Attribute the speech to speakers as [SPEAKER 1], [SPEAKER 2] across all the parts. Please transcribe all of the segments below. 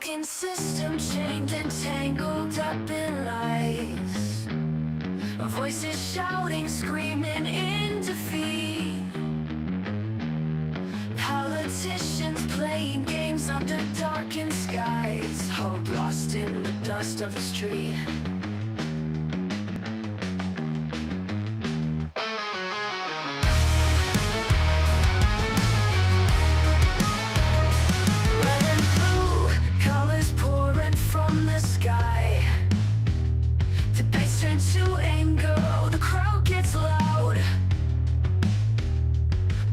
[SPEAKER 1] broken system, chained and tangled up in lies. Voices shouting, screaming in defeat. Politicians playing games under darkened skies. Hope lost in the dust of the street. Red and blue, colors pouring from the sky. Debates turn to anger, oh, the crowd gets loud.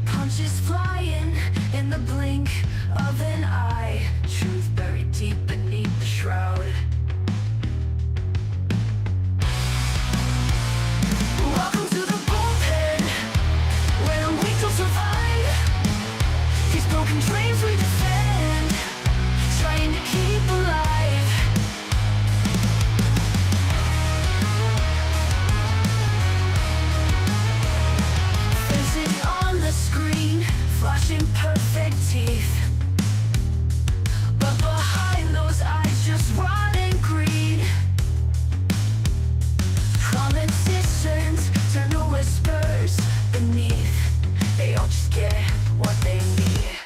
[SPEAKER 1] Punches flying in the blink of an eye. Truth buried deep beneath the shroud. Welcome to the bullpen, where the weak don't survive. These broken dreams we defend, trying to keep alive. Faces on the screen, flashing perfect teeth. But behind those eyes, just rotting greed. Politicians turn to whispers beneath. They all just get what they need.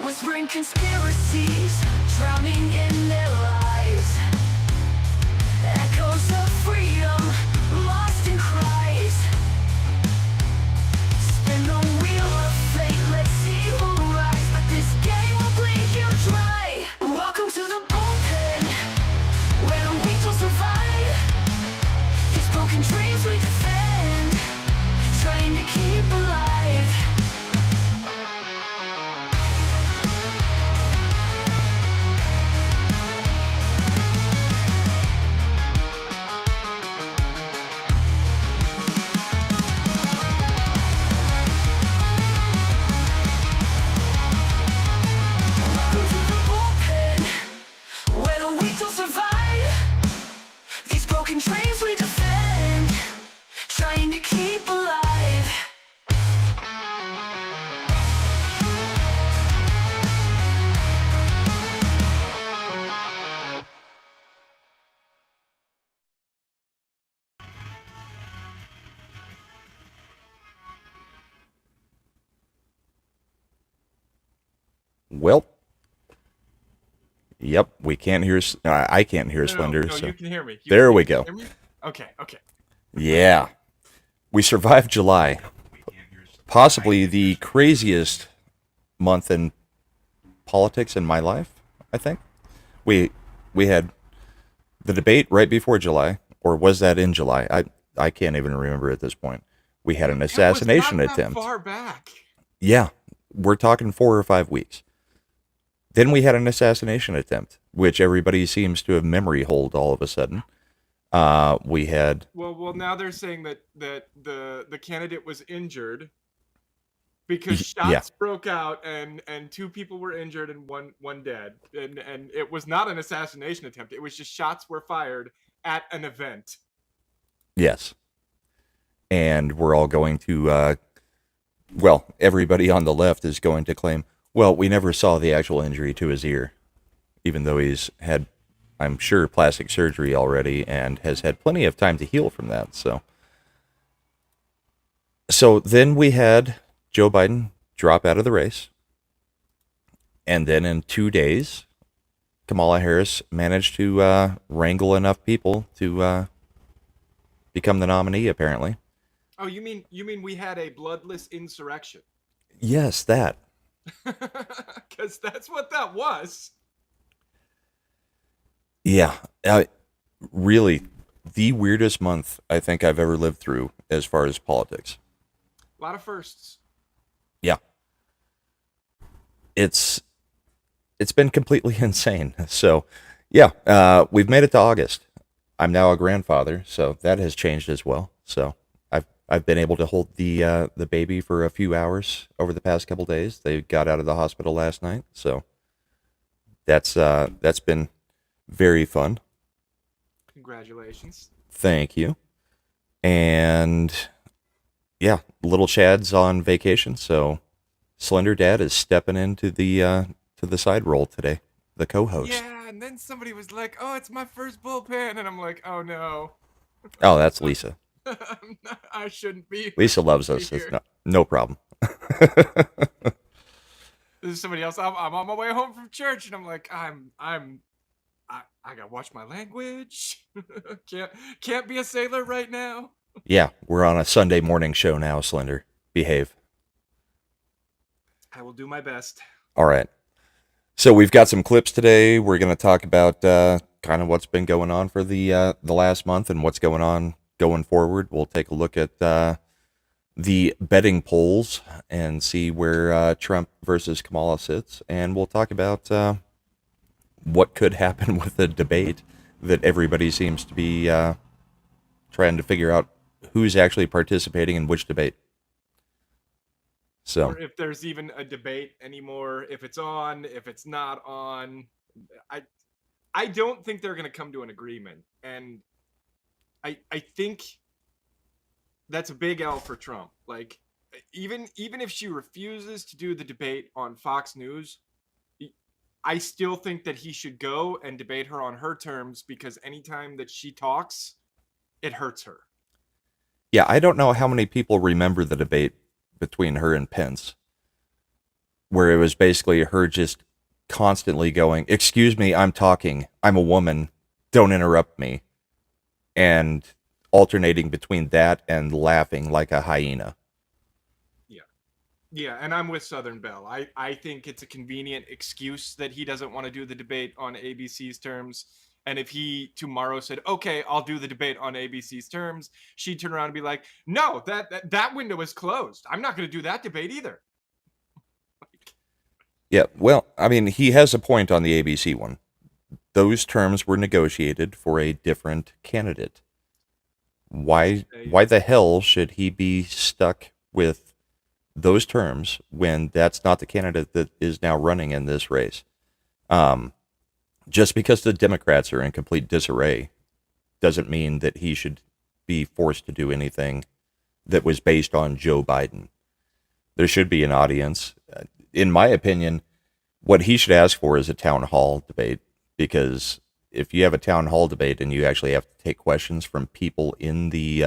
[SPEAKER 1] Whispering conspiracies, drowning in their lies. Echoes of freedom, lost in cries. Spin the wheel of fate, let's see who rise. But this game will bleed you dry. Welcome to the bullpen, where the weak will survive. These broken dreams we defend, trying to keep alive. Welcome to the bullpen, where the weak will survive. These broken dreams we defend, trying to keep alive.
[SPEAKER 2] Well, yep, we can't hear. I can't hear
[SPEAKER 3] No,
[SPEAKER 2] Slender.
[SPEAKER 3] no,
[SPEAKER 2] So
[SPEAKER 3] you can hear me.
[SPEAKER 2] there
[SPEAKER 3] can
[SPEAKER 2] we go.
[SPEAKER 3] hear me? Okay.
[SPEAKER 2] Yeah, we survived July, possibly the craziest month in politics in my life. I think we had the debate right before July, or was that in July? I can't even remember at this point. We had an assassination
[SPEAKER 3] It was not
[SPEAKER 2] attempt.
[SPEAKER 3] that far back.
[SPEAKER 2] Yeah, we're talking 4 or 5 weeks. Then we had an assassination attempt, which everybody seems to have memory hold all of a sudden. We had
[SPEAKER 3] Well, now they're saying that the candidate was injured because shots
[SPEAKER 2] yeah,
[SPEAKER 3] broke out and 2 people were injured and one dead. And it was not an assassination attempt. It was just shots were fired at an event.
[SPEAKER 2] yes, and we're all going to well, everybody on the left is going to claim, well, we never saw the actual injury to his ear, even though he's had, I'm sure, plastic surgery already and has had plenty of time to heal from that. So then we had Joe Biden drop out of the race. And then in 2 days, Kamala Harris managed to wrangle enough people to become the nominee, apparently.
[SPEAKER 3] Oh, you mean we had a bloodless insurrection?
[SPEAKER 2] Yes, that.
[SPEAKER 3] Because that's what that was.
[SPEAKER 2] Yeah. Really, the weirdest month I think I've ever lived through as far as politics.
[SPEAKER 3] A lot of firsts.
[SPEAKER 2] Yeah. It's been completely insane. So, yeah, we've made it to August. I'm now a grandfather, so that has changed as well. So, I've been able to hold the baby for a few hours over the past couple days. They got out of the hospital last night, so that's been very fun.
[SPEAKER 3] Congratulations.
[SPEAKER 2] Thank you. And yeah, little Chad's on vacation, so Slender Dad is stepping into the side role today, the co-host.
[SPEAKER 3] Yeah, and then somebody was like, "Oh, it's my first bullpen," and I'm like, "Oh no,
[SPEAKER 2] Oh, that's Lisa.
[SPEAKER 3] I shouldn't be.
[SPEAKER 2] Lisa loves
[SPEAKER 3] be
[SPEAKER 2] us. It's
[SPEAKER 3] here."
[SPEAKER 2] no problem.
[SPEAKER 3] This is somebody else. I'm on my way home from church, and I'm like, I gotta watch my language. can't be a sailor right now.
[SPEAKER 2] Yeah, we're on a Sunday morning show now, Slender. Behave.
[SPEAKER 3] I will do my best.
[SPEAKER 2] All right. So we've got some clips today. We're going to talk about kind of what's been going on for the last month and what's going on going forward. We'll take a look at the betting polls and see where Trump versus Kamala sits, and we'll talk about what could happen with the debate that everybody seems to be trying to figure out who's actually participating in which debate. So,
[SPEAKER 3] Or if there's even a debate anymore, if it's on, if it's not on. I don't think they're going to come to an agreement, and I think that's a big L for Trump. Like, even if she refuses to do the debate on Fox News, I still think that he should go and debate her on her terms, because anytime that she talks, it hurts her.
[SPEAKER 2] yeah, I don't know how many people remember the debate between her and Pence, where it was basically her just constantly going, "Excuse me, I'm talking. I'm a woman. Don't interrupt me." And alternating between that and laughing like a hyena.
[SPEAKER 3] Yeah, and I'm with Southern Belle. I think it's a convenient excuse that he doesn't want to do the debate on ABC's terms. And if he tomorrow said, "Okay, I'll do the debate on ABC's terms," she'd turn around and be like, "No, that window is closed. I'm not going to do that debate either."
[SPEAKER 2] Yeah, well, I mean, he has a point on the ABC one. Those terms were negotiated for a different candidate. Why the hell should he be stuck with those terms when that's not the candidate that is now running in this race? Just because the Democrats are in complete disarray doesn't mean that he should be forced to do anything that was based on Joe Biden. There should be an audience. In my opinion, what he should ask for is a town hall debate, because if you have a town hall debate and you actually have to take questions from people in the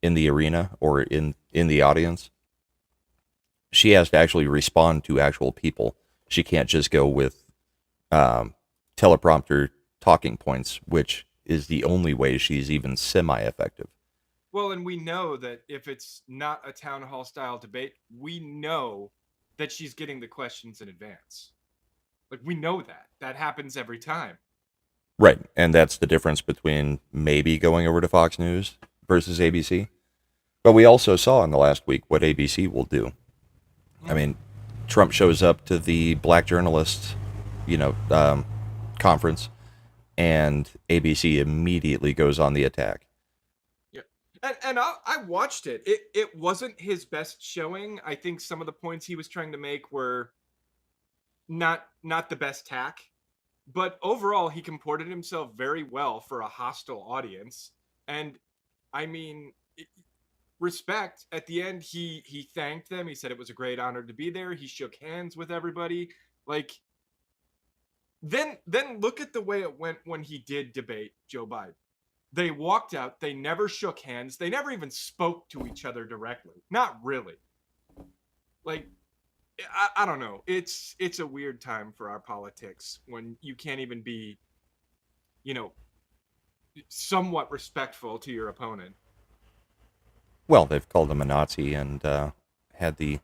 [SPEAKER 2] arena or in the audience, she has to actually respond to actual people. She can't just go with teleprompter talking points, which is the only way she's even semi-effective.
[SPEAKER 3] Well, and we know that if it's not a town hall style debate, we know that she's getting the questions in advance. Like, we know that happens every time.
[SPEAKER 2] Right, and that's the difference between maybe going over to Fox News versus ABC. But we also saw in the last week what ABC will do. I mean, Trump shows up to the black journalists, conference, and ABC immediately goes on the attack.
[SPEAKER 3] Yeah, and I watched it. It wasn't his best showing. I think some of the points he was trying to make were not the best tack, but overall he comported himself very well for a hostile audience. And I mean, respect. At the end, he thanked them. He said it was a great honor to be there. He shook hands with everybody. Like, then look at the way it went when he did debate Joe Biden. They walked out. They never shook hands. They never even spoke to each other directly. Not really. Like, I don't know. It's a weird time for our politics when you can't even be, somewhat respectful to your opponent.
[SPEAKER 2] Well, they've called him a Nazi and had the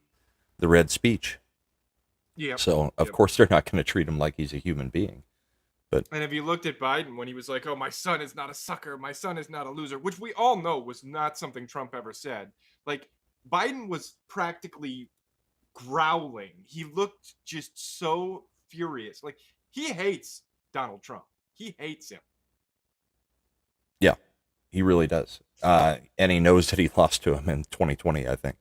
[SPEAKER 2] red speech.
[SPEAKER 3] Yeah.
[SPEAKER 2] So, of course, they're not going to treat him like he's a human being. But
[SPEAKER 3] And if you looked at Biden when he was like, "Oh, my son is not a sucker. My son is not a loser," which we all know was not something Trump ever said. Like, Biden was practically growling. He looked just so furious. Like, he hates Donald Trump. He hates him.
[SPEAKER 2] yeah, he really does. And he knows that he lost to him in 2020, I think.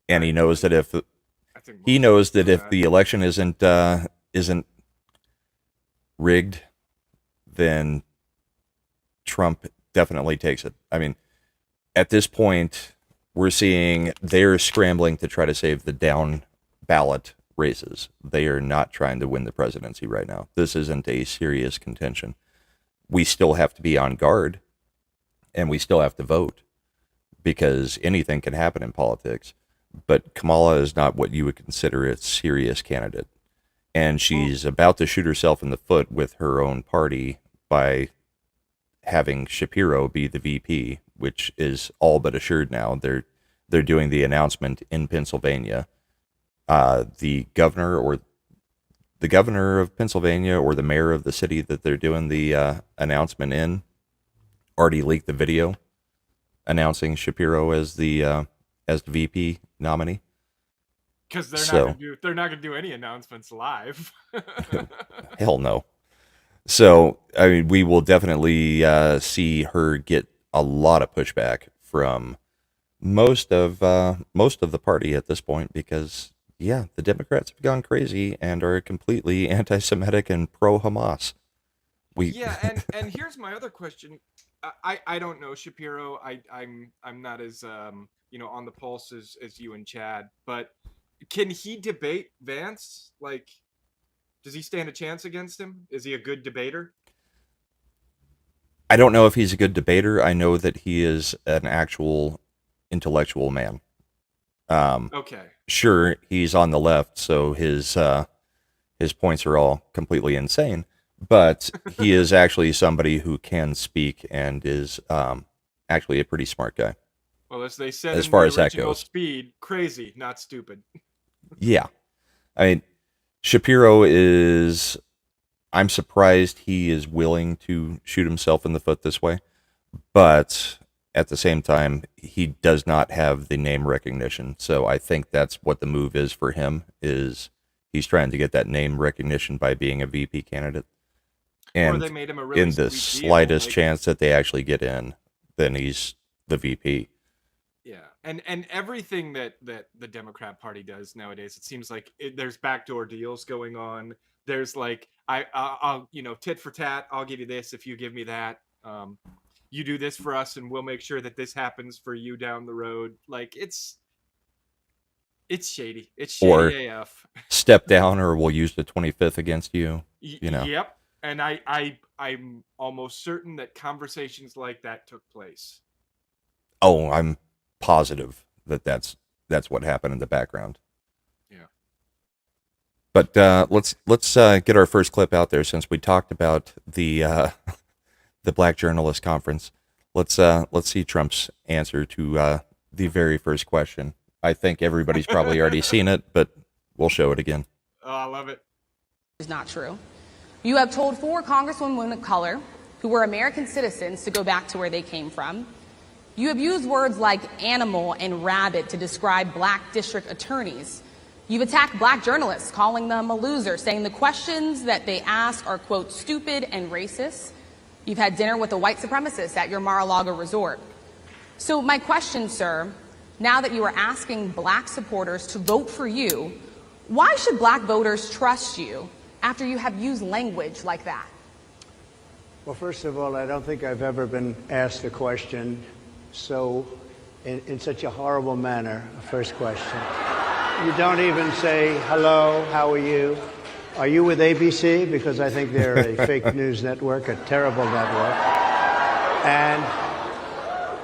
[SPEAKER 2] And he knows that if the election isn't rigged, then Trump definitely takes it. I mean, at this point, we're seeing they're scrambling to try to save the ballot races. They are not trying to win the presidency right now. This isn't a serious contention. We still have to be on guard, and we still have to vote, because anything can happen in politics. But Kamala is not what you would consider a serious candidate. And she's about to shoot herself in the foot with her own party by having Shapiro be the VP, which is all but assured now. They're doing the announcement in Pennsylvania. The governor of Pennsylvania, or the mayor of the city that they're doing the announcement in, already leaked the video announcing Shapiro as the VP nominee.
[SPEAKER 3] Because they're not gonna do any announcements live.
[SPEAKER 2] Hell no. So I mean, we will definitely see her get a lot of pushback from most of the party at this point, because the Democrats have gone crazy and are completely anti-Semitic and pro-Hamas.
[SPEAKER 3] And here's my other question. I don't know Shapiro. I'm not as on the pulse as you and Chad, but can he debate Vance? Like, does he stand a chance against him? Is he a good debater?
[SPEAKER 2] I don't know if he's a good debater. I know that he is an actual intellectual man.
[SPEAKER 3] Okay.
[SPEAKER 2] Sure, he's on the left, so his points are all completely insane. But he is actually somebody who can speak and is actually a pretty smart guy.
[SPEAKER 3] Well, as they said
[SPEAKER 2] as
[SPEAKER 3] in
[SPEAKER 2] far
[SPEAKER 3] the
[SPEAKER 2] as that
[SPEAKER 3] original
[SPEAKER 2] goes.
[SPEAKER 3] Speed, crazy, not stupid.
[SPEAKER 2] Yeah. I mean, Shapiro is... I'm surprised he is willing to shoot himself in the foot this way. But at the same time, he does not have the name recognition. So I think that's what the move is for him, is he's trying to get that name recognition by being a VP candidate. And
[SPEAKER 3] or they made him a really
[SPEAKER 2] in the
[SPEAKER 3] sweet deal,
[SPEAKER 2] slightest
[SPEAKER 3] like-
[SPEAKER 2] chance that they actually get in, then he's the VP.
[SPEAKER 3] Yeah, and everything that the Democrat Party does nowadays, it seems like there's backdoor deals going on. There's like I'll tit for tat. I'll give you this if you give me that. You do this for us, and we'll make sure that this happens for you down the road. Like it's shady. It's shady
[SPEAKER 2] Or
[SPEAKER 3] AF.
[SPEAKER 2] Step down, or we'll use the 25th against you.
[SPEAKER 3] Yep. And I'm almost certain that conversations like that took place.
[SPEAKER 2] Oh, I'm positive that's what happened in the background.
[SPEAKER 3] Yeah.
[SPEAKER 2] But let's get our first clip out there, since we talked about the Black Journalist Conference. Let's see Trump's answer to the very first question. I think everybody's probably already seen it, but we'll show it again.
[SPEAKER 3] Oh, I love it.
[SPEAKER 4] Is not true. You have told 4 congresswomen of color who were American citizens to go back to where they came from. You have used words like animal and rabbit to describe black district attorneys. You've attacked black journalists, calling them a loser, saying the questions that they ask are, quote, stupid and racist. You've had dinner with a white supremacist at your Mar-a-Lago resort. So my question, sir, now that you are asking black supporters to vote for you, why should black voters trust you after you have used language like that?
[SPEAKER 5] Well, first of all, I don't think I've ever been asked a question in such a horrible manner. First question. You don't even say, hello, how are you? Are you with ABC? Because I think they're a fake news network, a terrible network. And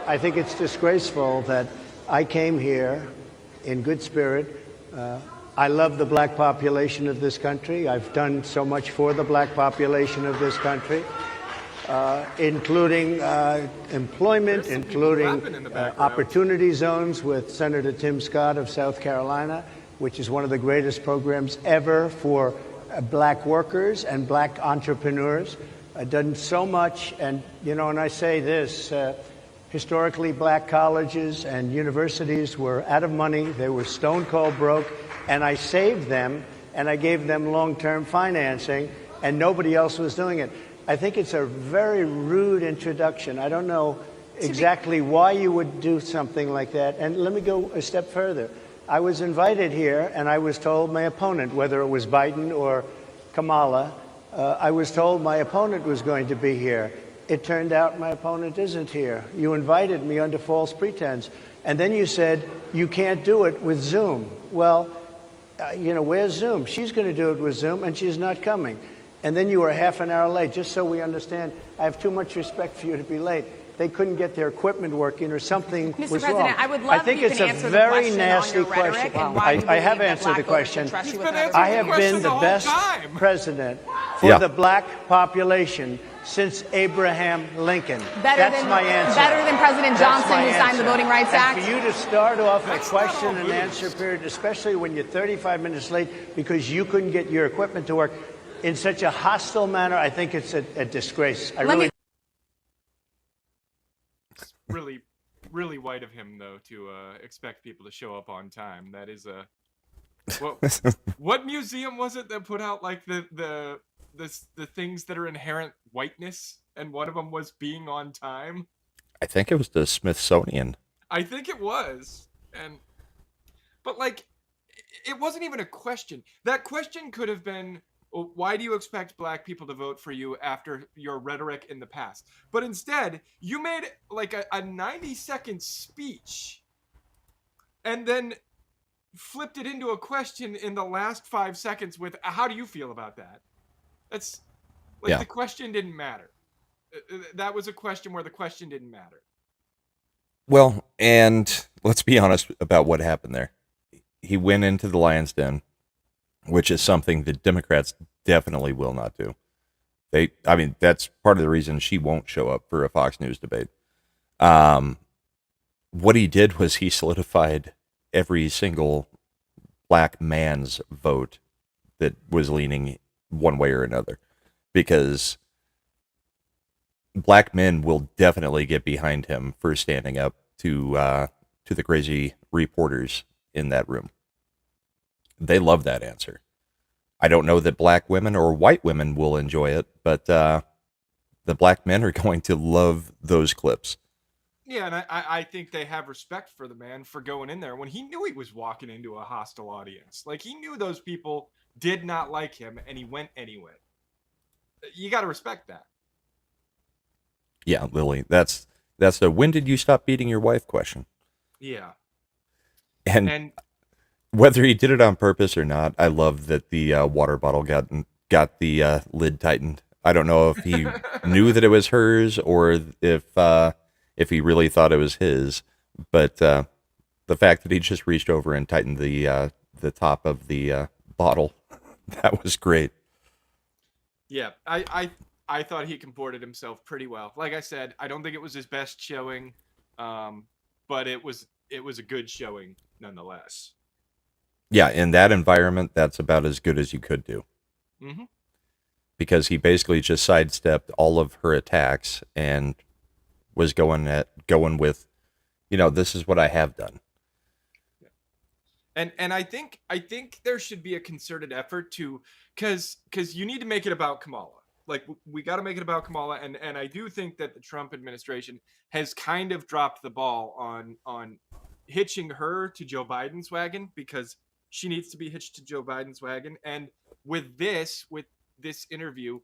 [SPEAKER 5] I think it's disgraceful that I came here in good spirit. I love the black population of this country. I've done so much for the black population of this country, including employment, including opportunity zones with Senator Tim Scott of South Carolina, which is one of the greatest programs ever for black workers and black entrepreneurs. I've done so much, and and I say this, historically black colleges and universities were out of money. They were stone cold broke, and I saved them, and I gave them long-term financing, and nobody else was doing it. I think it's a very rude introduction. I don't know exactly why you would do something like that. And let me go a step further. I was invited here, and I was told my opponent, whether it was Biden or Kamala, I was told my opponent was going to be here. It turned out my opponent isn't here. You invited me under false pretense. And then you said you can't do it with Zoom. Well, where's Zoom? She's going to do it with Zoom, and she's not coming. And then you were half an hour late. Just so we understand, I have too much respect for you to be late. They couldn't get their equipment working, or something
[SPEAKER 4] Mr.
[SPEAKER 5] was
[SPEAKER 4] President,
[SPEAKER 5] wrong.
[SPEAKER 4] I would love
[SPEAKER 5] I think
[SPEAKER 4] if you
[SPEAKER 5] it's
[SPEAKER 4] can
[SPEAKER 5] a
[SPEAKER 4] answer the
[SPEAKER 5] very
[SPEAKER 4] question
[SPEAKER 5] nasty
[SPEAKER 4] on your rhetoric
[SPEAKER 5] question.
[SPEAKER 4] and why you
[SPEAKER 5] I have
[SPEAKER 4] believe that
[SPEAKER 5] answered the
[SPEAKER 4] black voters should
[SPEAKER 5] question.
[SPEAKER 4] trust you
[SPEAKER 3] He's
[SPEAKER 4] with
[SPEAKER 3] been
[SPEAKER 4] everything.
[SPEAKER 3] answering
[SPEAKER 5] I have
[SPEAKER 3] question
[SPEAKER 5] been
[SPEAKER 3] the
[SPEAKER 5] the
[SPEAKER 3] whole
[SPEAKER 5] best
[SPEAKER 3] time.
[SPEAKER 5] president for
[SPEAKER 2] Yeah.
[SPEAKER 5] the black population since Abraham Lincoln.
[SPEAKER 4] Better
[SPEAKER 5] That's
[SPEAKER 4] than,
[SPEAKER 5] my answer.
[SPEAKER 4] better than President
[SPEAKER 5] That's
[SPEAKER 4] Johnson,
[SPEAKER 5] my
[SPEAKER 4] who signed the
[SPEAKER 5] answer.
[SPEAKER 4] Voting Rights
[SPEAKER 5] And
[SPEAKER 4] Act.
[SPEAKER 5] for you to start off
[SPEAKER 3] That's
[SPEAKER 5] a
[SPEAKER 3] not
[SPEAKER 5] question
[SPEAKER 3] all
[SPEAKER 5] and
[SPEAKER 3] booze.
[SPEAKER 5] answer period, especially when you're 35 minutes late because you couldn't get your equipment to work in such a hostile manner, I think it's a disgrace.
[SPEAKER 4] Let me
[SPEAKER 3] Really, really white of him though to expect people to show up on time. That is a what museum was it that put out like the things that are inherent whiteness, and one of them was being on time.
[SPEAKER 2] I think it was the Smithsonian.
[SPEAKER 3] I think it was, but like, it wasn't even a question. That question could have been, well, why do you expect black people to vote for you after your rhetoric in the past? But instead, you made like a 90-second speech and then flipped it into a question in the last 5 seconds with, how do you feel about that? That's like,
[SPEAKER 2] Yeah.
[SPEAKER 3] the question didn't matter. That was a question where the question didn't matter.
[SPEAKER 2] Well, and let's be honest about what happened there. He went into the lion's den, which is something the Democrats definitely will not do. That's part of the reason she won't show up for a Fox News debate. What he did was he solidified every single black man's vote that was leaning one way or another, because black men will definitely get behind him for standing up to the crazy reporters in that room. They love that answer. I don't know that black women or white women will enjoy it, but the black men are going to love those clips.
[SPEAKER 3] Yeah, and I think they have respect for the man for going in there when he knew he was walking into a hostile audience. Like, he knew those people did not like him, and he went anyway. You got to respect that.
[SPEAKER 2] Yeah, Lily, that's the when did you stop beating your wife question.
[SPEAKER 3] Yeah.
[SPEAKER 2] And whether he did it on purpose or not, I love that the water bottle got the lid tightened. I don't know if he knew that it was hers or if he really thought it was his, but the fact that he just reached over and tightened the top of the bottle, that was great.
[SPEAKER 3] Yeah, I thought he comported himself pretty well. Like I said, I don't think it was his best showing, but it was a good showing nonetheless.
[SPEAKER 2] Yeah, in that environment, that's about as good as you could do.
[SPEAKER 3] Mm-hmm.
[SPEAKER 2] Because he basically just sidestepped all of her attacks and was going with, this is what I have done.
[SPEAKER 3] And I think there should be a concerted effort to, because you need to make it about Kamala. Like, we got to make it about Kamala, and I do think that the Trump administration has kind of dropped the ball on hitching her to Joe Biden's wagon, because she needs to be hitched to Joe Biden's wagon. And with this interview,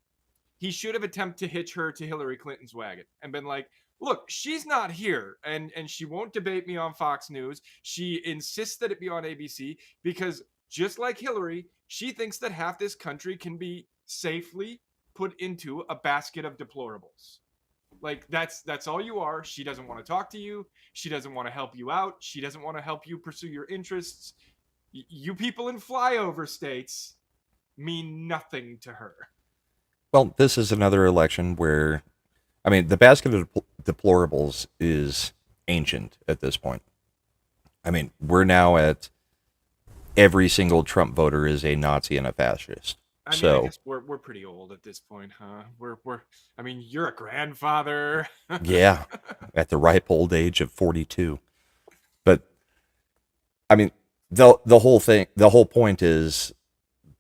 [SPEAKER 3] he should have attempted to hitch her to Hillary Clinton's wagon and been like, look, she's not here, and she won't debate me on Fox News. She insists that it be on ABC because, just like Hillary, she thinks that half this country can be safely put into a basket of deplorables. Like, that's all you are. She doesn't want to talk to you. She doesn't want to help you out. She doesn't want to help you pursue your interests. You people in flyover states mean nothing to her.
[SPEAKER 2] Well, this is another election where, the basket of deplorables is ancient at this point. We're now at every single Trump voter is a Nazi and a fascist.
[SPEAKER 3] I guess we're pretty old at this point, huh? You're a grandfather.
[SPEAKER 2] Yeah, at the ripe old age of 42. But the whole point is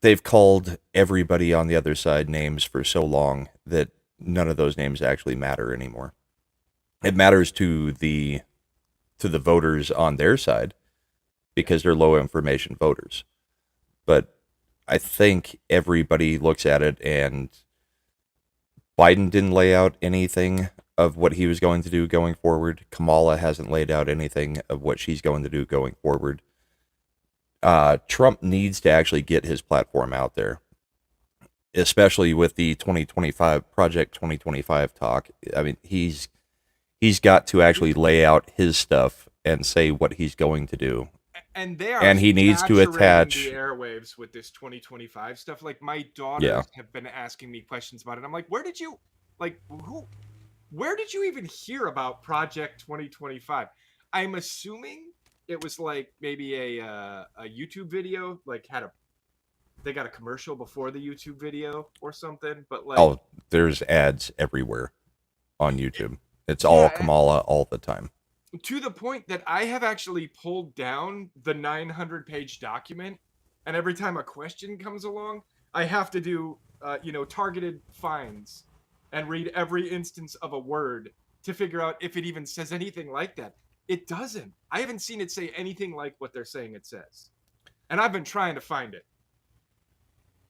[SPEAKER 2] they've called everybody on the other side names for so long that none of those names actually matter anymore. It matters to the voters on their side because they're low information voters. But I think everybody looks at it, and Biden didn't lay out anything of what he was going to do going forward. Kamala hasn't laid out anything of what she's going to do going forward. Trump needs to actually get his platform out there, especially with the 2025 Project 2025 talk. I mean, he's got to actually lay out his stuff and say what he's going to do.
[SPEAKER 3] And they are,
[SPEAKER 2] and he needs to
[SPEAKER 3] saturating
[SPEAKER 2] attach
[SPEAKER 3] the airwaves with this 2025 stuff. Like, my daughters have been asking me questions about it. I'm like, where did you even hear about Project 2025? I'm assuming it was like maybe a YouTube video, like they got a commercial before the YouTube video or something. But like,
[SPEAKER 2] oh, there's ads everywhere on YouTube. It's all Kamala all the time.
[SPEAKER 3] To the point that I have actually pulled down the 900-page document, and every time a question comes along, I have to do, targeted finds and read every instance of a word to figure out if it even says anything like that. It doesn't. I haven't seen it say anything like what they're saying it says. And I've been trying to find it.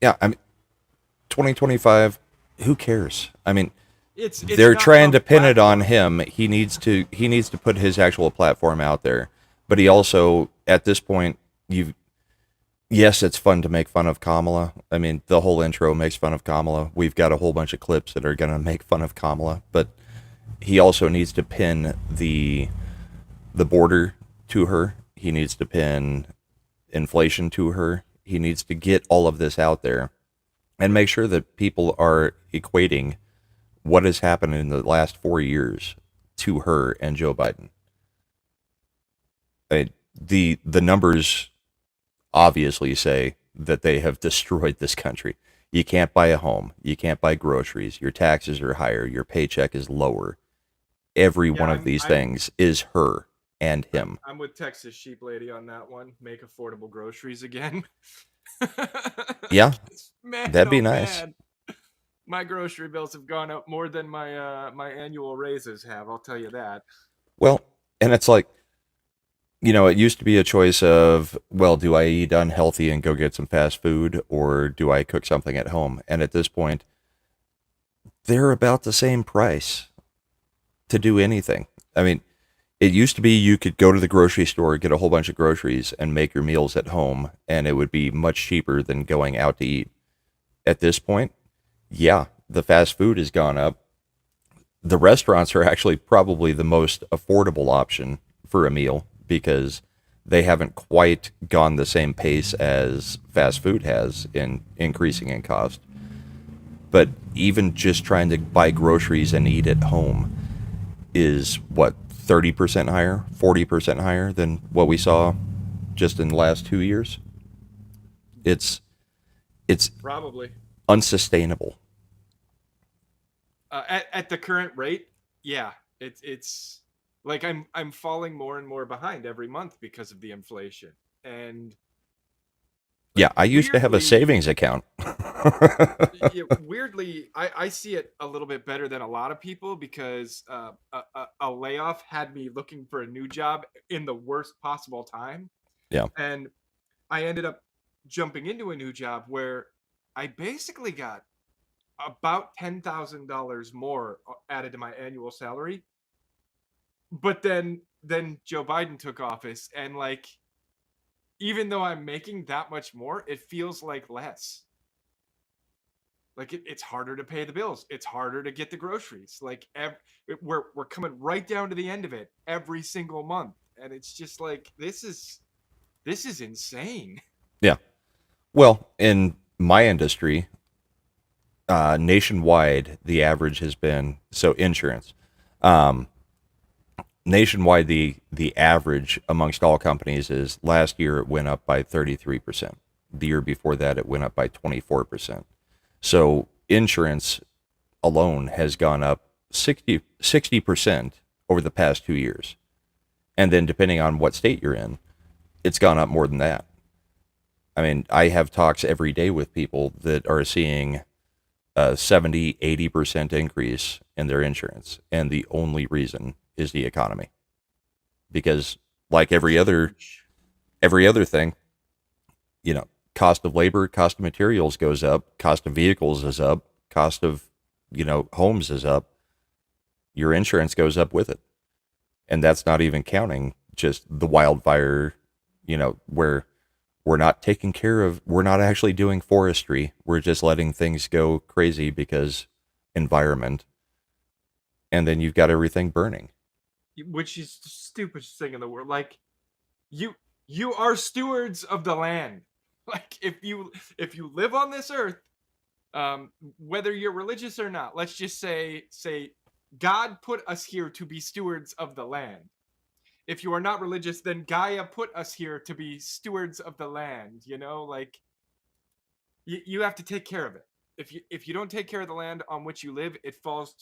[SPEAKER 2] Yeah, I mean, 2025, who cares? I mean,
[SPEAKER 3] it's
[SPEAKER 2] they're trying to pin it on
[SPEAKER 3] platform.
[SPEAKER 2] him. He needs to put his actual platform out there. But he also, at this point, yes, it's fun to make fun of Kamala. I mean, the whole intro makes fun of Kamala. We've got a whole bunch of clips that are going to make fun of Kamala, but he also needs to pin the border to her. He needs to pin inflation to her. He needs to get all of this out there and make sure that people are equating what has happened in the last 4 years to her and Joe Biden. The numbers obviously say that they have destroyed this country. You can't buy a home. You can't buy groceries. Your taxes are higher. Your paycheck is lower. Every one of these things is her and him.
[SPEAKER 3] I'm with Texas Sheep Lady on that one. Make affordable groceries again.
[SPEAKER 2] Yeah,
[SPEAKER 3] Man,
[SPEAKER 2] that'd be nice.
[SPEAKER 3] Man. My grocery bills have gone up more than my annual raises have. I'll tell you that.
[SPEAKER 2] Well, and it's like, it used to be a choice of, well, do I eat unhealthy and go get some fast food, or do I cook something at home? And at this point, they're about the same price to do anything. I mean, it used to be you could go to the grocery store, get a whole bunch of groceries, and make your meals at home, and it would be much cheaper than going out to eat. At this point, yeah, the fast food has gone up. The restaurants are actually probably the most affordable option for a meal because they haven't quite gone the same pace as fast food has in increasing in cost. But even just trying to buy groceries and eat at home is, 30% higher, 40% higher than what we saw just in the last 2 years? It's
[SPEAKER 3] Probably.
[SPEAKER 2] unsustainable.
[SPEAKER 3] At the current rate, yeah, it's like I'm falling more and more behind every month because of the inflation. And
[SPEAKER 2] yeah, I used to have a savings account.
[SPEAKER 3] Weirdly, I see it a little bit better than a lot of people because a layoff had me looking for a new job in the worst possible time.
[SPEAKER 2] Yeah.
[SPEAKER 3] And I ended up jumping into a new job where I basically got about $10,000 more added to my annual salary. But then Joe Biden took office, and like, even though I'm making that much more, it feels like less. Like it's harder to pay the bills. It's harder to get the groceries. Like we're coming right down to the end of it every single month, and it's just like this is insane.
[SPEAKER 2] Yeah. Well, in my industry, nationwide, the average has been, so insurance. Nationwide, the average amongst all companies is last year it went up by 33%. The year before that, it went up by 24%. So insurance alone has gone up 60% over the past 2 years. And then depending on what state you're in, it's gone up more than that. I mean, I have talks every day with people that are seeing a 70, 80% increase in their insurance. And the only reason is the economy. Because like every other thing, cost of labor, cost of materials goes up, cost of vehicles is up, cost of, homes is up. Your insurance goes up with it. And that's not even counting just the wildfire, where we're not actually doing forestry. We're just letting things go crazy because environment. And then you've got everything burning.
[SPEAKER 3] Which is the stupidest thing in the world. Like, you are stewards of the land. Like, if you live on this earth, whether you're religious or not, let's just say God put us here to be stewards of the land. If you are not religious, then Gaia put us here to be stewards of the land. You know, like, you have to take care of it. If you don't take care of the land on which you live, it goes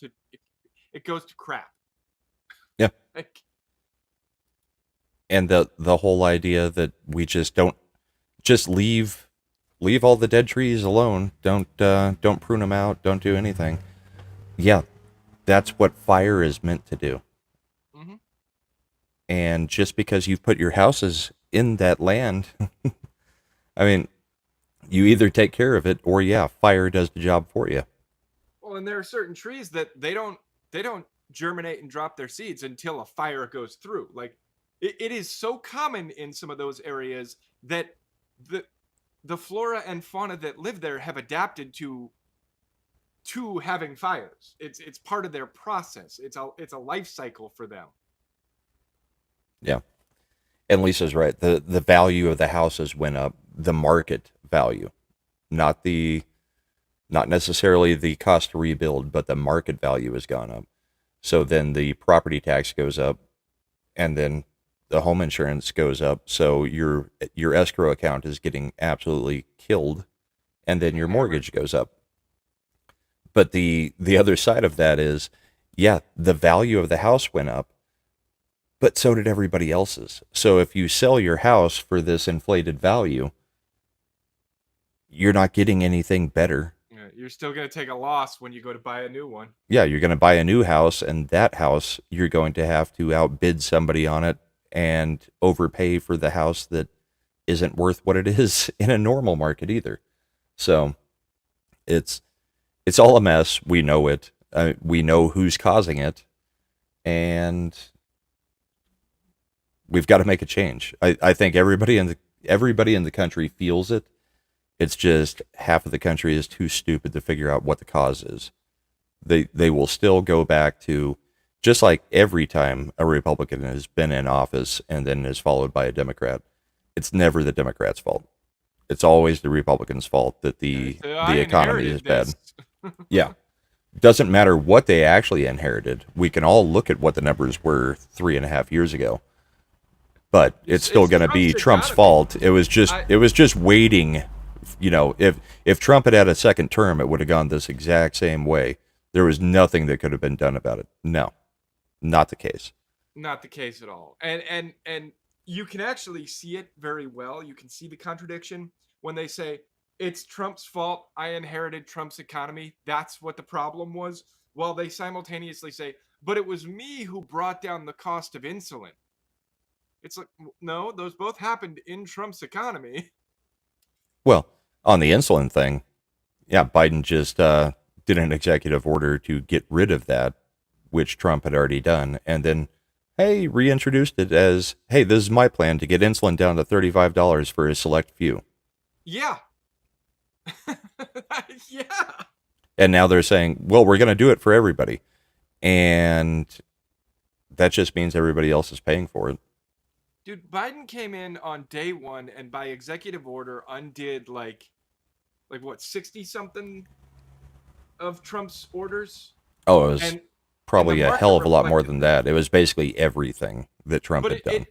[SPEAKER 3] to crap.
[SPEAKER 2] Yeah.
[SPEAKER 3] Like,
[SPEAKER 2] And the whole idea that we just don't just leave all the dead trees alone. Don't prune them out. Don't do anything. Yeah, that's what fire is meant to do.
[SPEAKER 3] mm-hmm.
[SPEAKER 2] And just because you've put your houses in that land, I mean, you either take care of it or fire does the job for you.
[SPEAKER 3] Well, and there are certain trees that they don't germinate and drop their seeds until a fire goes through. Like, it is so common in some of those areas that the flora and fauna that live there have adapted to having fires. It's part of their process. It's a life cycle for them.
[SPEAKER 2] Yeah. And Lisa's right. The value of the houses went up, the market value, not necessarily the cost to rebuild, but the market value has gone up. So then the property tax goes up, and then the home insurance goes up. So your escrow account is getting absolutely killed, and then your mortgage goes up. But the other side of that is, the value of the house went up, but so did everybody else's. So if you sell your house for this inflated value, you're not getting anything better.
[SPEAKER 3] You're still going to take a loss when you go to buy a new one.
[SPEAKER 2] Yeah, you're going to buy a new house, and that house, you're going to have to outbid somebody on it and overpay for the house that isn't worth what it is in a normal market either. So it's all a mess. We know it. We know who's causing it, and we've got to make a change. I think everybody in the country feels it. It's just half of the country is too stupid to figure out what the cause is. They will still go back to, just like every time a Republican has been in office and then is followed by a Democrat, it's never the Democrats' fault. It's always the Republicans' fault that the economy is bad. Yeah. Doesn't matter what they actually inherited. We can all look at what the numbers were 3.5 years ago. But it's still going to be Trump's fault. It was just waiting. You know, if Trump had a second term, it would have gone this exact same way. There was nothing that could have been done about it. No, not the case.
[SPEAKER 3] Not the case at all. And you can actually see it very well. You can see the contradiction when they say, it's Trump's fault. I inherited Trump's economy. That's what the problem was. While they simultaneously say, but it was me who brought down the cost of insulin. It's like, no, those both happened in Trump's economy.
[SPEAKER 2] Well, on the insulin thing, Biden just did an executive order to get rid of that, which Trump had already done, and then, reintroduced it as, this is my plan to get insulin down to $35 for a select few.
[SPEAKER 3] Yeah. Yeah.
[SPEAKER 2] And now they're saying, well, we're going to do it for everybody. And that just means everybody else is paying for it.
[SPEAKER 3] Dude, Biden came in on day one and by executive order undid like what, 60 something of Trump's orders?
[SPEAKER 2] Oh, it was probably a hell of a lot more than that. It was basically everything that Trump had done.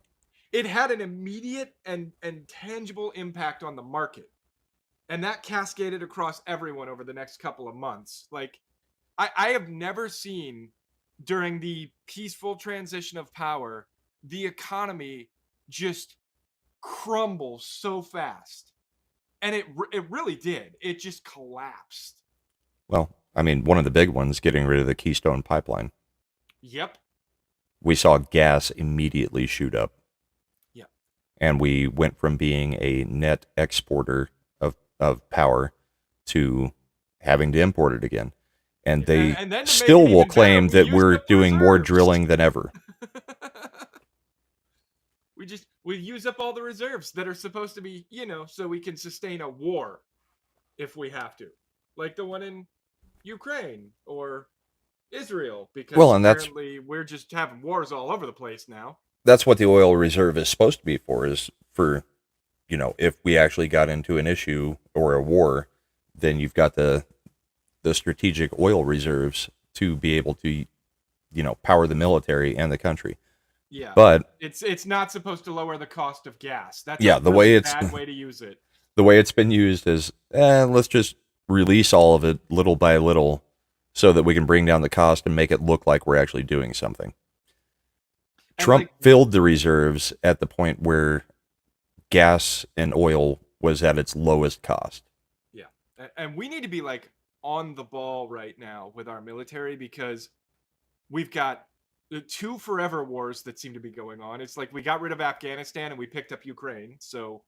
[SPEAKER 3] It had an immediate and tangible impact on the market. And that cascaded across everyone over the next couple of months. Like, I have never seen during the peaceful transition of power, the economy just crumble so fast. And it really did. It just collapsed.
[SPEAKER 2] Well, I mean, one of the big ones, getting rid of the Keystone Pipeline.
[SPEAKER 3] Yep.
[SPEAKER 2] We saw gas immediately shoot up.
[SPEAKER 3] Yep.
[SPEAKER 2] And we went from being a net exporter of power to having to import it again. And they still will claim that we're doing more drilling than ever.
[SPEAKER 3] we use up all the reserves that are supposed to be, so we can sustain a war if we have to, like the one in Ukraine or Israel, because
[SPEAKER 2] Well, and
[SPEAKER 3] apparently we're just having wars all over the place now.
[SPEAKER 2] that's what the oil reserve is supposed to be for, is for, if we actually got into an issue or a war, then you've got the strategic oil reserves to be able to, power the military and the country.
[SPEAKER 3] Yeah,
[SPEAKER 2] But
[SPEAKER 3] it's not supposed to lower the cost of gas. That's
[SPEAKER 2] yeah,
[SPEAKER 3] a really bad way to use it.
[SPEAKER 2] the way it's been used is, let's just release all of it little by little so that we can bring down the cost and make it look like we're actually doing something.
[SPEAKER 3] And
[SPEAKER 2] Trump filled the reserves at the point where gas and oil was at its lowest cost.
[SPEAKER 3] Yeah. And we need to be like on the ball right now with our military, because we've got the 2 forever wars that seem to be going on. It's like we got rid of Afghanistan and we picked up Ukraine. So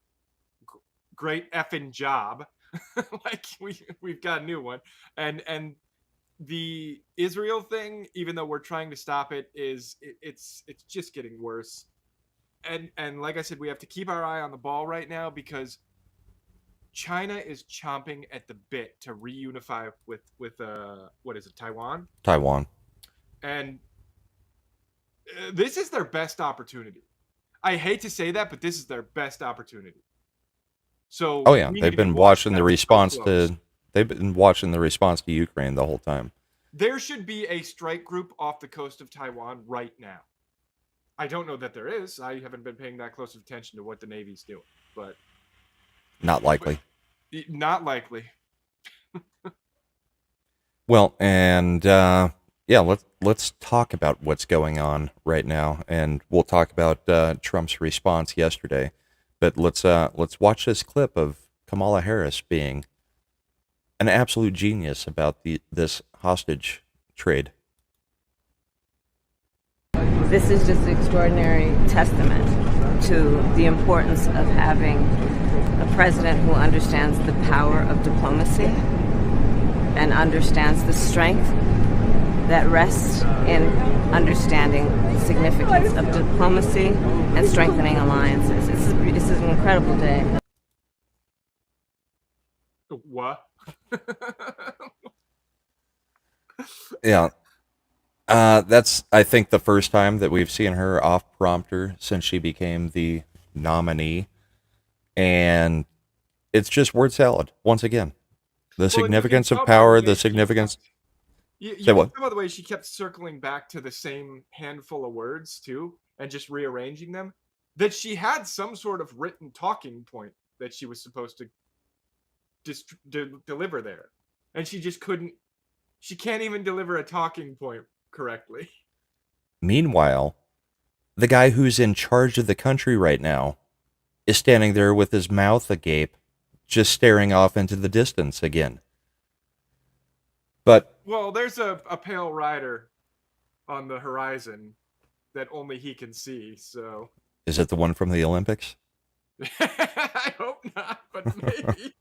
[SPEAKER 3] great effing job. Like we've got a new one. And the Israel thing, even though we're trying to stop it, it's just getting worse. And like I said, we have to keep our eye on the ball right now, because China is chomping at the bit to reunify with what is it, Taiwan?
[SPEAKER 2] Taiwan.
[SPEAKER 3] And this is their best opportunity. I hate to say that, but this is their best opportunity. So
[SPEAKER 2] Oh yeah,
[SPEAKER 3] we need
[SPEAKER 2] they've
[SPEAKER 3] to be
[SPEAKER 2] been watching the
[SPEAKER 3] so
[SPEAKER 2] response
[SPEAKER 3] close.
[SPEAKER 2] to Ukraine the whole time.
[SPEAKER 3] There should be a strike group off the coast of Taiwan right now. I don't know that there is. I haven't been paying that close of attention to what the Navy's doing, but
[SPEAKER 2] Not likely.
[SPEAKER 3] not likely.
[SPEAKER 2] Well, and yeah, let's talk about what's going on right now, and we'll talk about Trump's response yesterday. But let's watch this clip of Kamala Harris being an absolute genius about this hostage trade.
[SPEAKER 6] This is just an extraordinary testament to the importance of having a president who understands the power of diplomacy and understands the strength that rests in understanding the significance of diplomacy and strengthening alliances. This is an incredible day.
[SPEAKER 3] What?
[SPEAKER 2] Yeah. That's, I think, the first time that we've seen her off prompter since she became the nominee. And it's just word salad once again. The significance of power, the significance.
[SPEAKER 3] You
[SPEAKER 2] Say what?
[SPEAKER 3] by the way, she kept circling back to the same handful of words too, and just rearranging them. That she had some sort of written talking point that she was supposed to deliver there, and she just couldn't. She can't even deliver a talking point correctly.
[SPEAKER 2] Meanwhile, the guy who's in charge of the country right now is standing there with his mouth agape, just staring off into the distance again. But
[SPEAKER 3] Well, there's a pale rider on the horizon that only he can see, so
[SPEAKER 2] is it the one from the Olympics?
[SPEAKER 3] I hope not, but maybe.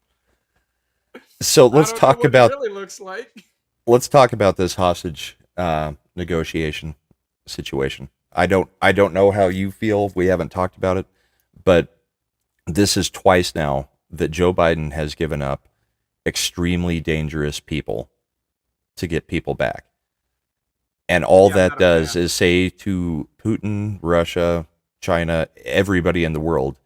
[SPEAKER 2] So let's
[SPEAKER 3] I don't
[SPEAKER 2] talk
[SPEAKER 3] know what
[SPEAKER 2] about
[SPEAKER 3] it really looks like.
[SPEAKER 2] let's talk about this hostage negotiation situation. I don't know how you feel. We haven't talked about it, but this is twice now that Joe Biden has given up extremely dangerous people to get people back. And all
[SPEAKER 3] Yeah,
[SPEAKER 2] that
[SPEAKER 3] not a
[SPEAKER 2] does
[SPEAKER 3] fan.
[SPEAKER 2] is say to Putin, Russia, China, everybody in the world,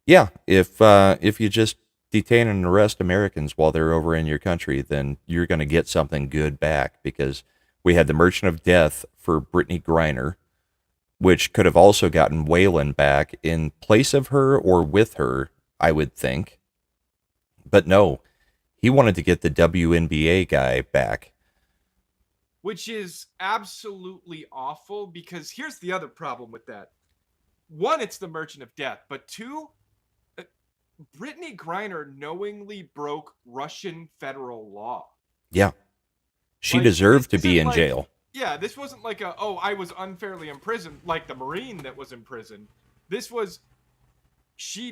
[SPEAKER 2] yeah, if you just detain and arrest Americans while they're over in your country, then you're going to get something good back, because we had the Merchant of Death for Brittany Griner, which could have also gotten Whalen back in place of her or with her, I would think. But no, he wanted to get the WNBA guy back.
[SPEAKER 3] Which is absolutely awful, because here's the other problem with that. One, it's the Merchant of Death, but two, Brittany Griner knowingly broke Russian federal law.
[SPEAKER 2] Yeah. She
[SPEAKER 3] Like,
[SPEAKER 2] deserved to
[SPEAKER 3] this
[SPEAKER 2] be
[SPEAKER 3] isn't
[SPEAKER 2] in
[SPEAKER 3] like-
[SPEAKER 2] jail.
[SPEAKER 3] Yeah, this wasn't like I was unfairly imprisoned, like the Marine that was imprisoned. This was he,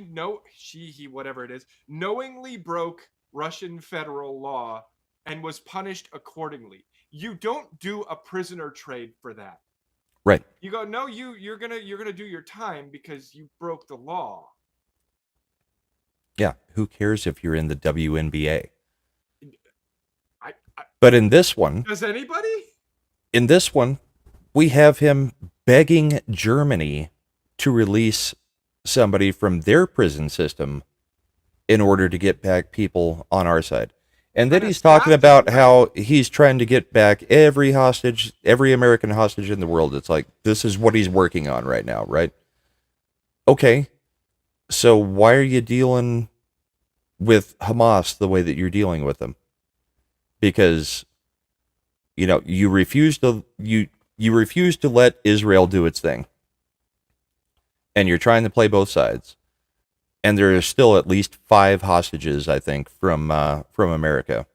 [SPEAKER 3] whatever it is, knowingly broke Russian federal law and was punished accordingly. You don't do a prisoner trade for that.
[SPEAKER 2] Right.
[SPEAKER 3] You go, no, you're gonna do your time because you broke the law.
[SPEAKER 2] Yeah. Who cares if you're in the WNBA?
[SPEAKER 3] I
[SPEAKER 2] But in this one,
[SPEAKER 3] does anybody?
[SPEAKER 2] we have him begging Germany to release somebody from their prison system in order to get back people on our side. And then
[SPEAKER 3] An
[SPEAKER 2] he's talking about
[SPEAKER 3] assassin,
[SPEAKER 2] how he's trying to get back every hostage, every American hostage in the world. It's like, this is what he's working on right now, right? Okay. So why are you dealing with Hamas the way that you're dealing with them? Because, you refuse to let Israel do its thing. And you're trying to play both sides. And there are still at least 5 hostages, I think, from America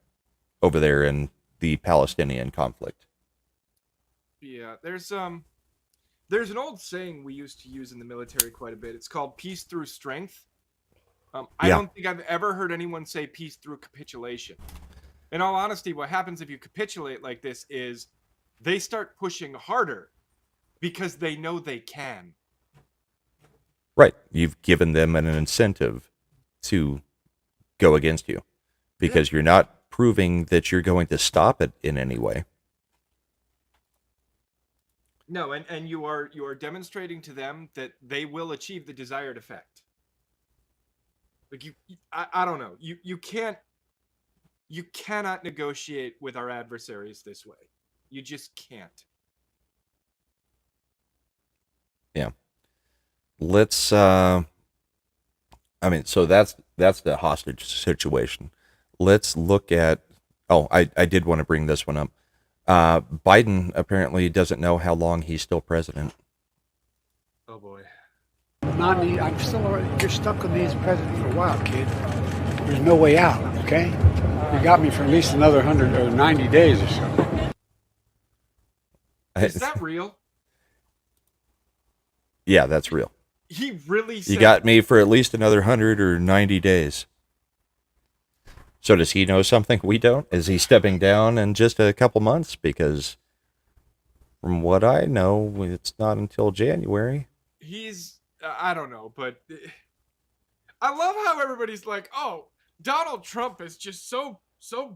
[SPEAKER 2] over there in the Palestinian conflict.
[SPEAKER 3] Yeah, there's an old saying we used to use in the military quite a bit. It's called peace through strength. I
[SPEAKER 2] Yeah.
[SPEAKER 3] don't think I've ever heard anyone say peace through capitulation. In all honesty, what happens if you capitulate like this is they start pushing harder because they know they can.
[SPEAKER 2] Right. You've given them an incentive to go against you because you're not proving that you're going to stop it in any way.
[SPEAKER 3] No, and you are demonstrating to them that they will achieve the desired effect. Like I don't know. You cannot negotiate with our adversaries this way. You just can't.
[SPEAKER 2] Yeah. Let's so that's the hostage situation. Let's look at I did want to bring this one up. Biden apparently doesn't know how long he's still president.
[SPEAKER 3] Oh boy.
[SPEAKER 7] I'm still. You're stuck with me as president for a while, kid. There's no way out. Okay, you got me for at least another 100 or 90 days or so.
[SPEAKER 3] Is that real?
[SPEAKER 2] Yeah, that's real.
[SPEAKER 3] He really said
[SPEAKER 2] You got me for at least another 100 or 90 days. So does he know something we don't? Is he stepping down in just a couple months? Because from what I know, it's not until January.
[SPEAKER 3] he's I don't know, but I love how everybody's like, "Oh, Donald Trump is just so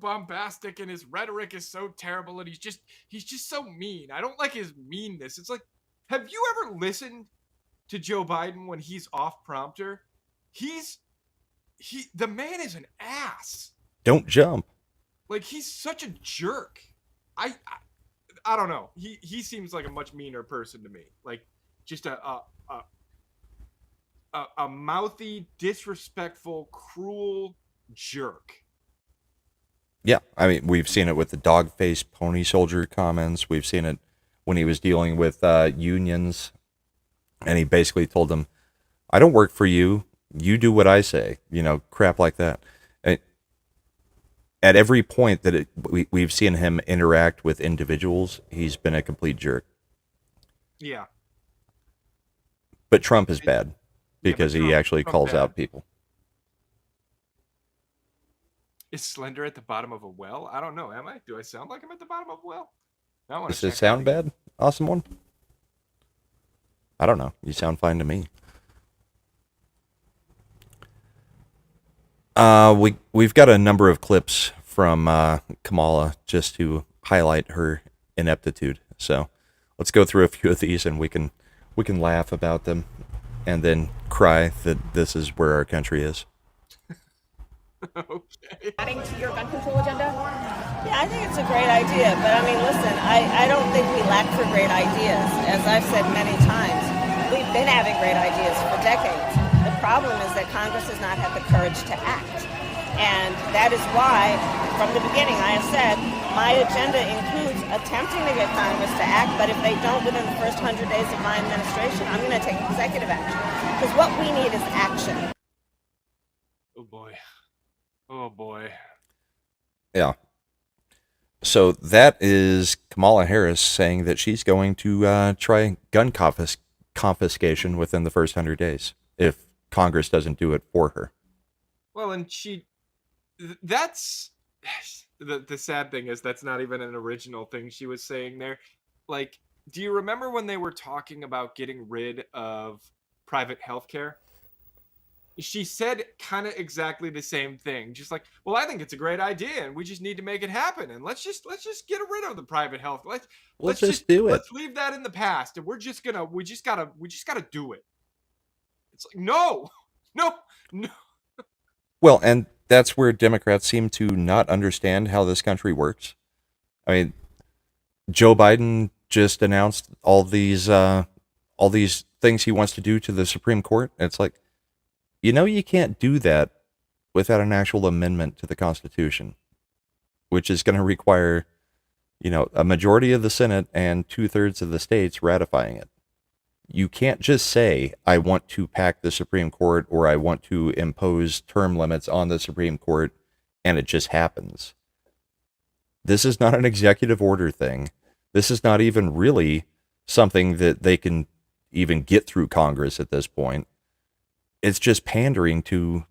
[SPEAKER 3] bombastic and his rhetoric is so terrible and he's just so mean. I don't like his meanness." It's like, have you ever listened to Joe Biden when he's off prompter? The man is an ass.
[SPEAKER 2] Don't jump.
[SPEAKER 3] Like, he's such a jerk. I don't know. He seems like a much meaner person to me. Like, just a mouthy, disrespectful, cruel jerk.
[SPEAKER 2] Yeah, I mean, we've seen it with the dog-faced pony soldier comments. We've seen it when he was dealing with unions, and he basically told them, "I don't work for you. You do what I say." Crap like that. At every point that we've seen him interact with individuals, he's been a complete jerk.
[SPEAKER 3] Yeah.
[SPEAKER 2] But Trump is bad because he actually
[SPEAKER 3] Trump
[SPEAKER 2] calls
[SPEAKER 3] bad.
[SPEAKER 2] out people.
[SPEAKER 3] Is Slender at the bottom of a well? I don't know. Am I? Do I sound like I'm at the bottom of a well? I want
[SPEAKER 2] Does it sound bad? Awesome one? I don't know. You sound fine to me. We've got a number of clips from Kamala just to highlight her ineptitude. So let's go through a few of these and we can laugh about them and then cry that this is where our country is.
[SPEAKER 3] Okay.
[SPEAKER 8] Adding to your gun control agenda?
[SPEAKER 6] Yeah, I think it's a great idea, but I mean, listen, I don't think we lack for great ideas. As I've said many times, we've been having great ideas for decades. The problem is that Congress has not had the courage to act. And that is why, from the beginning, I have said, my agenda includes attempting to get Congress to act, but if they don't within the first 100 days of my administration, I'm going to take executive action. Because what we need is action.
[SPEAKER 3] Oh boy. Oh boy.
[SPEAKER 2] Yeah. So that is Kamala Harris saying that she's going to try gun confiscation within the first 100 days if Congress doesn't do it for her.
[SPEAKER 3] Well, and that's the sad thing is that's not even an original thing she was saying there. Like, Do you remember when they were talking about getting rid of private healthcare? She said kind of exactly the same thing. Just like, well, I think it's a great idea, and we just need to make it happen. And let's just get rid of the private health.
[SPEAKER 2] We'll just do it.
[SPEAKER 3] Let's leave that in the past, and we just gotta do it. It's like, no, no, no.
[SPEAKER 2] Well, and that's where Democrats seem to not understand how this country works. I mean, Joe Biden just announced all these things he wants to do to the Supreme Court. And it's like, you can't do that without an actual amendment to the Constitution, which is going to require, a majority of the Senate and 2/3 of the states ratifying it. You can't just say, I want to pack the Supreme Court or I want to impose term limits on the Supreme Court, and it just happens. This is not an executive order thing. This is not even really something that they can even get through Congress at this point. It's just pandering to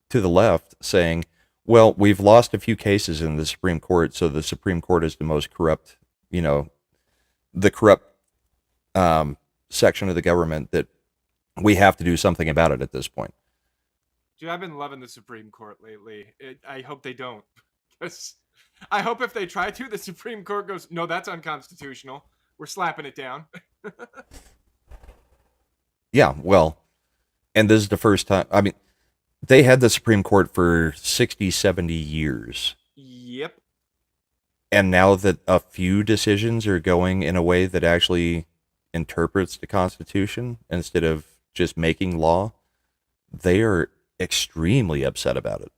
[SPEAKER 2] the left, saying, well, we've lost a few cases in the Supreme Court, so the Supreme Court is the most corrupt, the corrupt section of the government, that we have to do something about it at this point.
[SPEAKER 3] Dude, I've been loving the Supreme Court lately. I hope they don't. I hope if they try to, the Supreme Court goes, no, that's unconstitutional. We're slapping it down.
[SPEAKER 2] Yeah, well, and this is the first time. I mean, they had the Supreme Court for 60, 70 years.
[SPEAKER 3] Yep.
[SPEAKER 2] And now that a few decisions are going in a way that actually interprets the Constitution instead of just making law, they are extremely upset about it.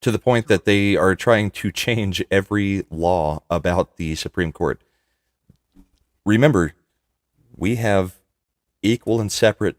[SPEAKER 2] To the point that they are trying to change every law about the Supreme Court. Remember, we have equal and separate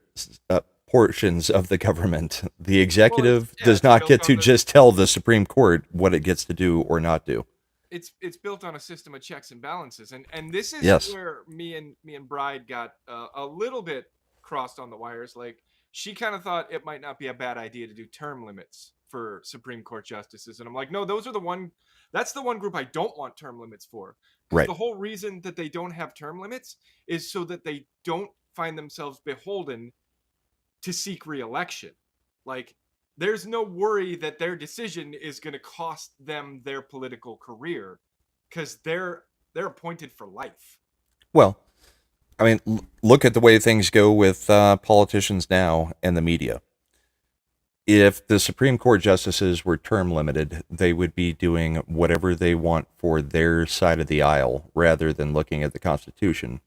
[SPEAKER 2] portions of the government. The executive does not get to just tell the Supreme Court what it gets to do or not do.
[SPEAKER 3] It's built on a system of checks and balances, and this is where me and Bride got a little bit crossed on the wires. Like, she kind of thought it might not be a bad idea to do term limits for Supreme Court justices, and I'm like, no, that's the one group I don't want term limits for.
[SPEAKER 2] Right.
[SPEAKER 3] The whole reason that they don't have term limits is so that they don't find themselves beholden to seek re-election. Like, there's no worry that their decision is going to cost them their political career, because they're appointed for life.
[SPEAKER 2] Well, I mean, look at the way things go with politicians now and the media. If the Supreme Court justices were term limited, they would be doing whatever they want for their side of the aisle rather than looking at the Constitution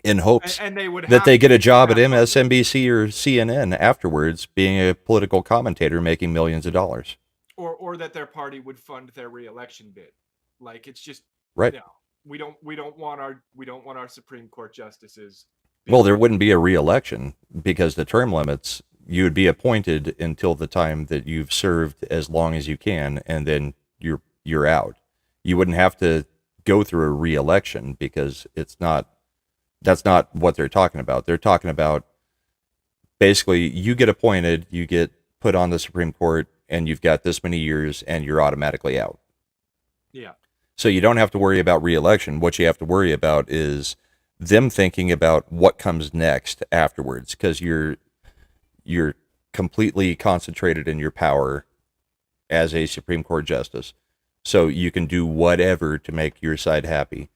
[SPEAKER 2] in hopes that they get a job at MSNBC or CNN afterwards, being a political commentator making millions of dollars.
[SPEAKER 3] Or that their party would fund their re-election bid. Like, it's just
[SPEAKER 2] right.
[SPEAKER 3] No, we don't want our Supreme Court justices.
[SPEAKER 2] Well, there wouldn't be a re-election because the term limits, you would be appointed until the time that you've served as long as you can, and then you're out. You wouldn't have to go through a re-election because that's not what they're talking about. They're talking about basically you get appointed, you get put on the Supreme Court, and you've got this many years, and you're automatically out.
[SPEAKER 3] Yeah.
[SPEAKER 2] So you don't have to worry about re-election. What you have to worry about is them thinking about what comes next afterwards, because you're completely concentrated in your power as a Supreme Court justice. So you can do whatever to make your side happy.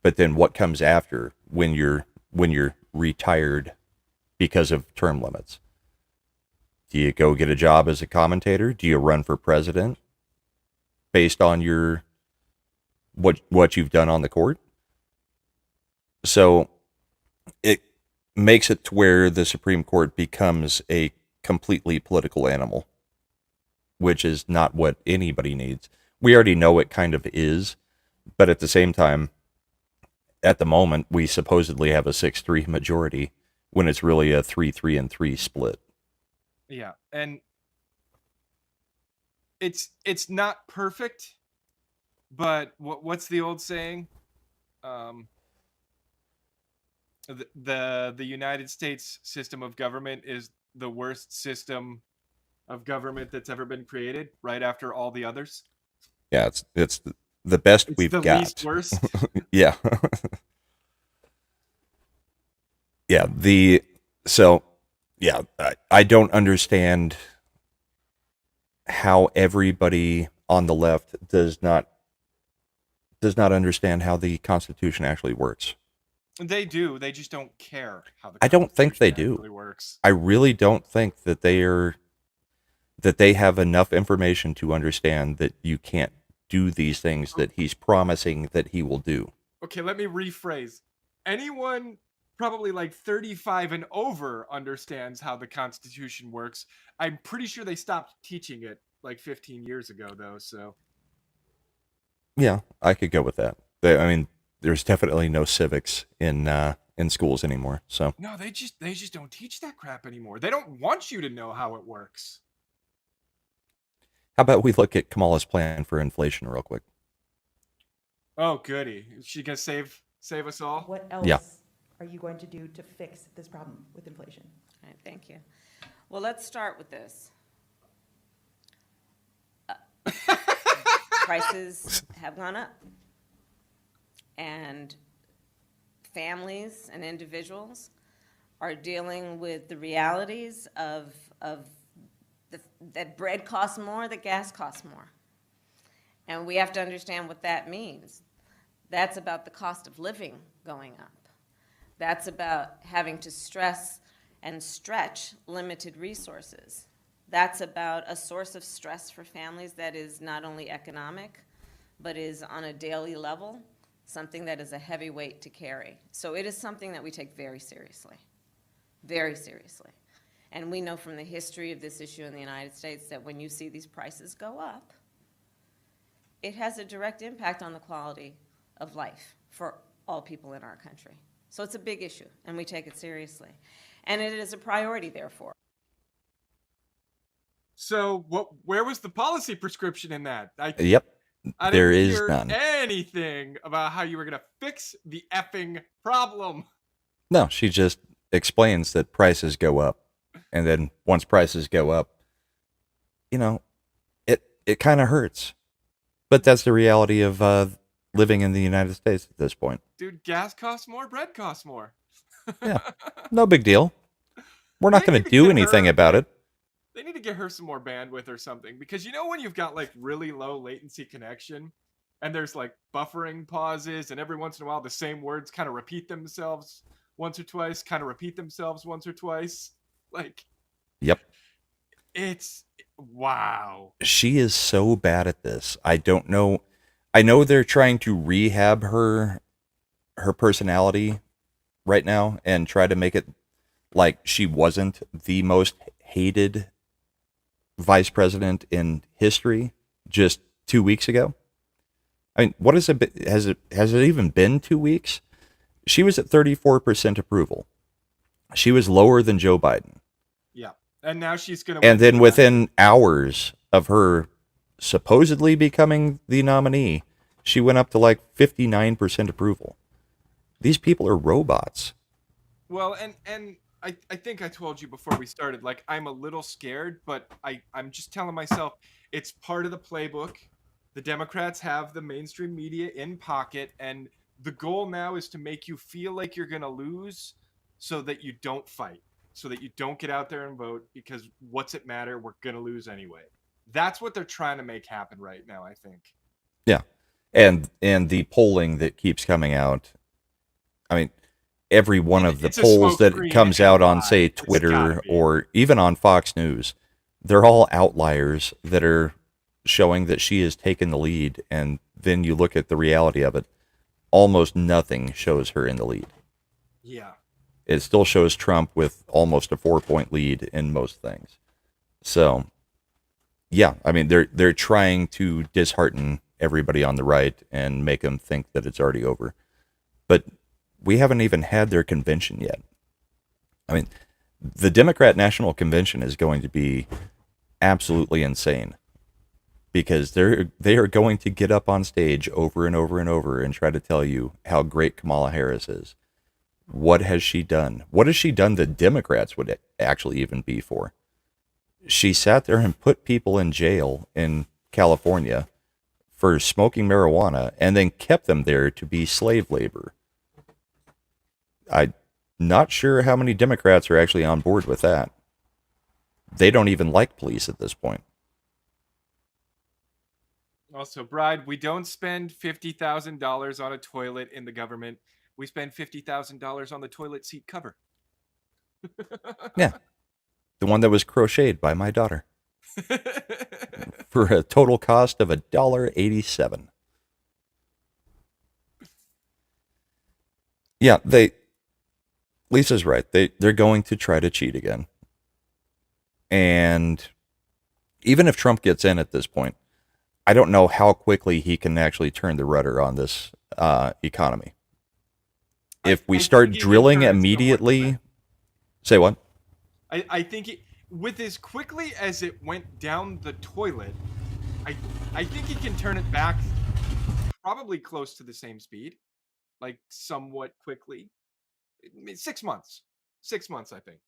[SPEAKER 2] But then what comes after when you're retired because of term limits? Do you go get a job as a commentator? Do you run for president based on your what you've done on the court? So it makes it to where the Supreme Court becomes a completely political animal, which is not what anybody needs. We already know it kind of is, but at the same time, at the moment, we supposedly have a 6-3 majority when it's really a 3-3 split.
[SPEAKER 3] Yeah, and it's not perfect, but what's the old saying? The United States system of government is the worst system of government that's ever been created, right after all the others.
[SPEAKER 2] Yeah, it's the best
[SPEAKER 3] It's
[SPEAKER 2] we've
[SPEAKER 3] the
[SPEAKER 2] got.
[SPEAKER 3] least worst.
[SPEAKER 2] Yeah. Yeah. I don't understand how everybody on the left does not understand how the Constitution actually works.
[SPEAKER 3] They do. They just don't care how the
[SPEAKER 2] I don't think they
[SPEAKER 3] Constitution
[SPEAKER 2] do.
[SPEAKER 3] actually works.
[SPEAKER 2] I really don't think that they have enough information to understand that you can't do these things that he's promising that he will do.
[SPEAKER 3] Okay, let me rephrase. Anyone probably like 35 and over understands how the Constitution works. I'm pretty sure they stopped teaching it like 15 years ago, though. So
[SPEAKER 2] Yeah, I could go with that. I mean, there's definitely no civics in schools anymore. So
[SPEAKER 3] no, they just don't teach that crap anymore. They don't want you to know how it works.
[SPEAKER 2] how about we look at Kamala's plan for inflation real quick?
[SPEAKER 3] Oh, goody! Is she gonna save us all?
[SPEAKER 8] What else
[SPEAKER 2] Yeah.
[SPEAKER 8] are you going to do to fix this problem with inflation?
[SPEAKER 6] All right, thank you. Well, let's start with this. Prices have gone up. And families and individuals are dealing with the realities of that bread costs more, that gas costs more. And we have to understand what that means. That's about the cost of living going up. That's about having to stress and stretch limited resources. That's about a source of stress for families that is not only economic, but is on a daily level, something that is a heavy weight to carry. So it is something that we take very seriously, very seriously. And we know from the history of this issue in the United States that when you see these prices go up, it has a direct impact on the quality of life for all people in our country. So it's a big issue, and we take it seriously. And it is a priority, therefore.
[SPEAKER 3] So where was the policy prescription in that?
[SPEAKER 2] Yep.
[SPEAKER 3] I
[SPEAKER 2] There
[SPEAKER 3] didn't
[SPEAKER 2] is
[SPEAKER 3] hear
[SPEAKER 2] none.
[SPEAKER 3] anything about how you were gonna fix the effing problem.
[SPEAKER 2] No, she just explains that prices go up. And then once prices go up, it kind of hurts. But that's the reality of living in the United States at this point.
[SPEAKER 3] Dude, gas costs more, bread costs more.
[SPEAKER 2] Yeah. No big deal. We're not
[SPEAKER 3] They
[SPEAKER 2] going
[SPEAKER 3] need
[SPEAKER 2] to
[SPEAKER 3] to
[SPEAKER 2] do
[SPEAKER 3] get
[SPEAKER 2] anything
[SPEAKER 3] her-
[SPEAKER 2] about it.
[SPEAKER 3] They need to get her some more bandwidth or something, because when you've got like really low latency connection and there's like buffering pauses and every once in a while the same words kind of repeat themselves once or twice, like
[SPEAKER 2] Yep.
[SPEAKER 3] it's wow.
[SPEAKER 2] She is so bad at this. I don't know. I know they're trying to rehab her personality right now and try to make it like she wasn't the most hated vice president in history just 2 weeks ago. I mean, what has it been? Has it even been 2 weeks? She was at 34% approval. She was lower than Joe Biden.
[SPEAKER 3] Yeah. And now she's going
[SPEAKER 2] And then within hours of her supposedly becoming the nominee, she went up to like 59% approval. These people are robots.
[SPEAKER 3] Well, and I think I told you before we started, like, I'm a little scared, but I'm just telling myself it's part of the playbook. The Democrats have the mainstream media in pocket, and the goal now is to make you feel like you're going to lose so that you don't fight, so that you don't get out there and vote, because what's it matter? We're going to lose anyway. That's what they're trying to make happen right now, I think.
[SPEAKER 2] Yeah. And the polling that keeps coming out, I mean, every one of the
[SPEAKER 3] It's a
[SPEAKER 2] polls that
[SPEAKER 3] smokescreen.
[SPEAKER 2] comes
[SPEAKER 3] It
[SPEAKER 2] out
[SPEAKER 3] can't
[SPEAKER 2] on,
[SPEAKER 3] lie.
[SPEAKER 2] say,
[SPEAKER 3] It's gotta
[SPEAKER 2] Twitter
[SPEAKER 3] be.
[SPEAKER 2] or even on Fox News, they're all outliers that are showing that she has taken the lead. And then you look at the reality of it, almost nothing shows her in the lead.
[SPEAKER 3] Yeah.
[SPEAKER 2] It still shows Trump with almost a 4-point lead in most things. So, yeah, I mean, they're trying to dishearten everybody on the right and make them think that it's already over. But we haven't even had their convention yet. I mean, the Democrat National Convention is going to be absolutely insane because they are going to get up on stage over and over and over and try to tell you how great Kamala Harris is. What has she done? What has she done that Democrats would actually even be for? She sat there and put people in jail in California for smoking marijuana and then kept them there to be slave labor. I'm not sure how many Democrats are actually on board with that. They don't even like police at this point.
[SPEAKER 3] Also, Bride, we don't spend $50,000 on a toilet in the government. We spend $50,000 on the toilet seat cover.
[SPEAKER 2] Yeah. The one that was crocheted by my daughter. For a total cost of $1.87. Yeah, Lisa's right. They're going to try to cheat again. And even if Trump gets in at this point, I don't know how quickly he can actually turn the rudder on this economy. If we start drilling immediately, say what?
[SPEAKER 3] I think with as quickly as it went down the toilet, I think he can turn it back probably close to the same speed, like somewhat quickly. 6 months. 6 months, I think.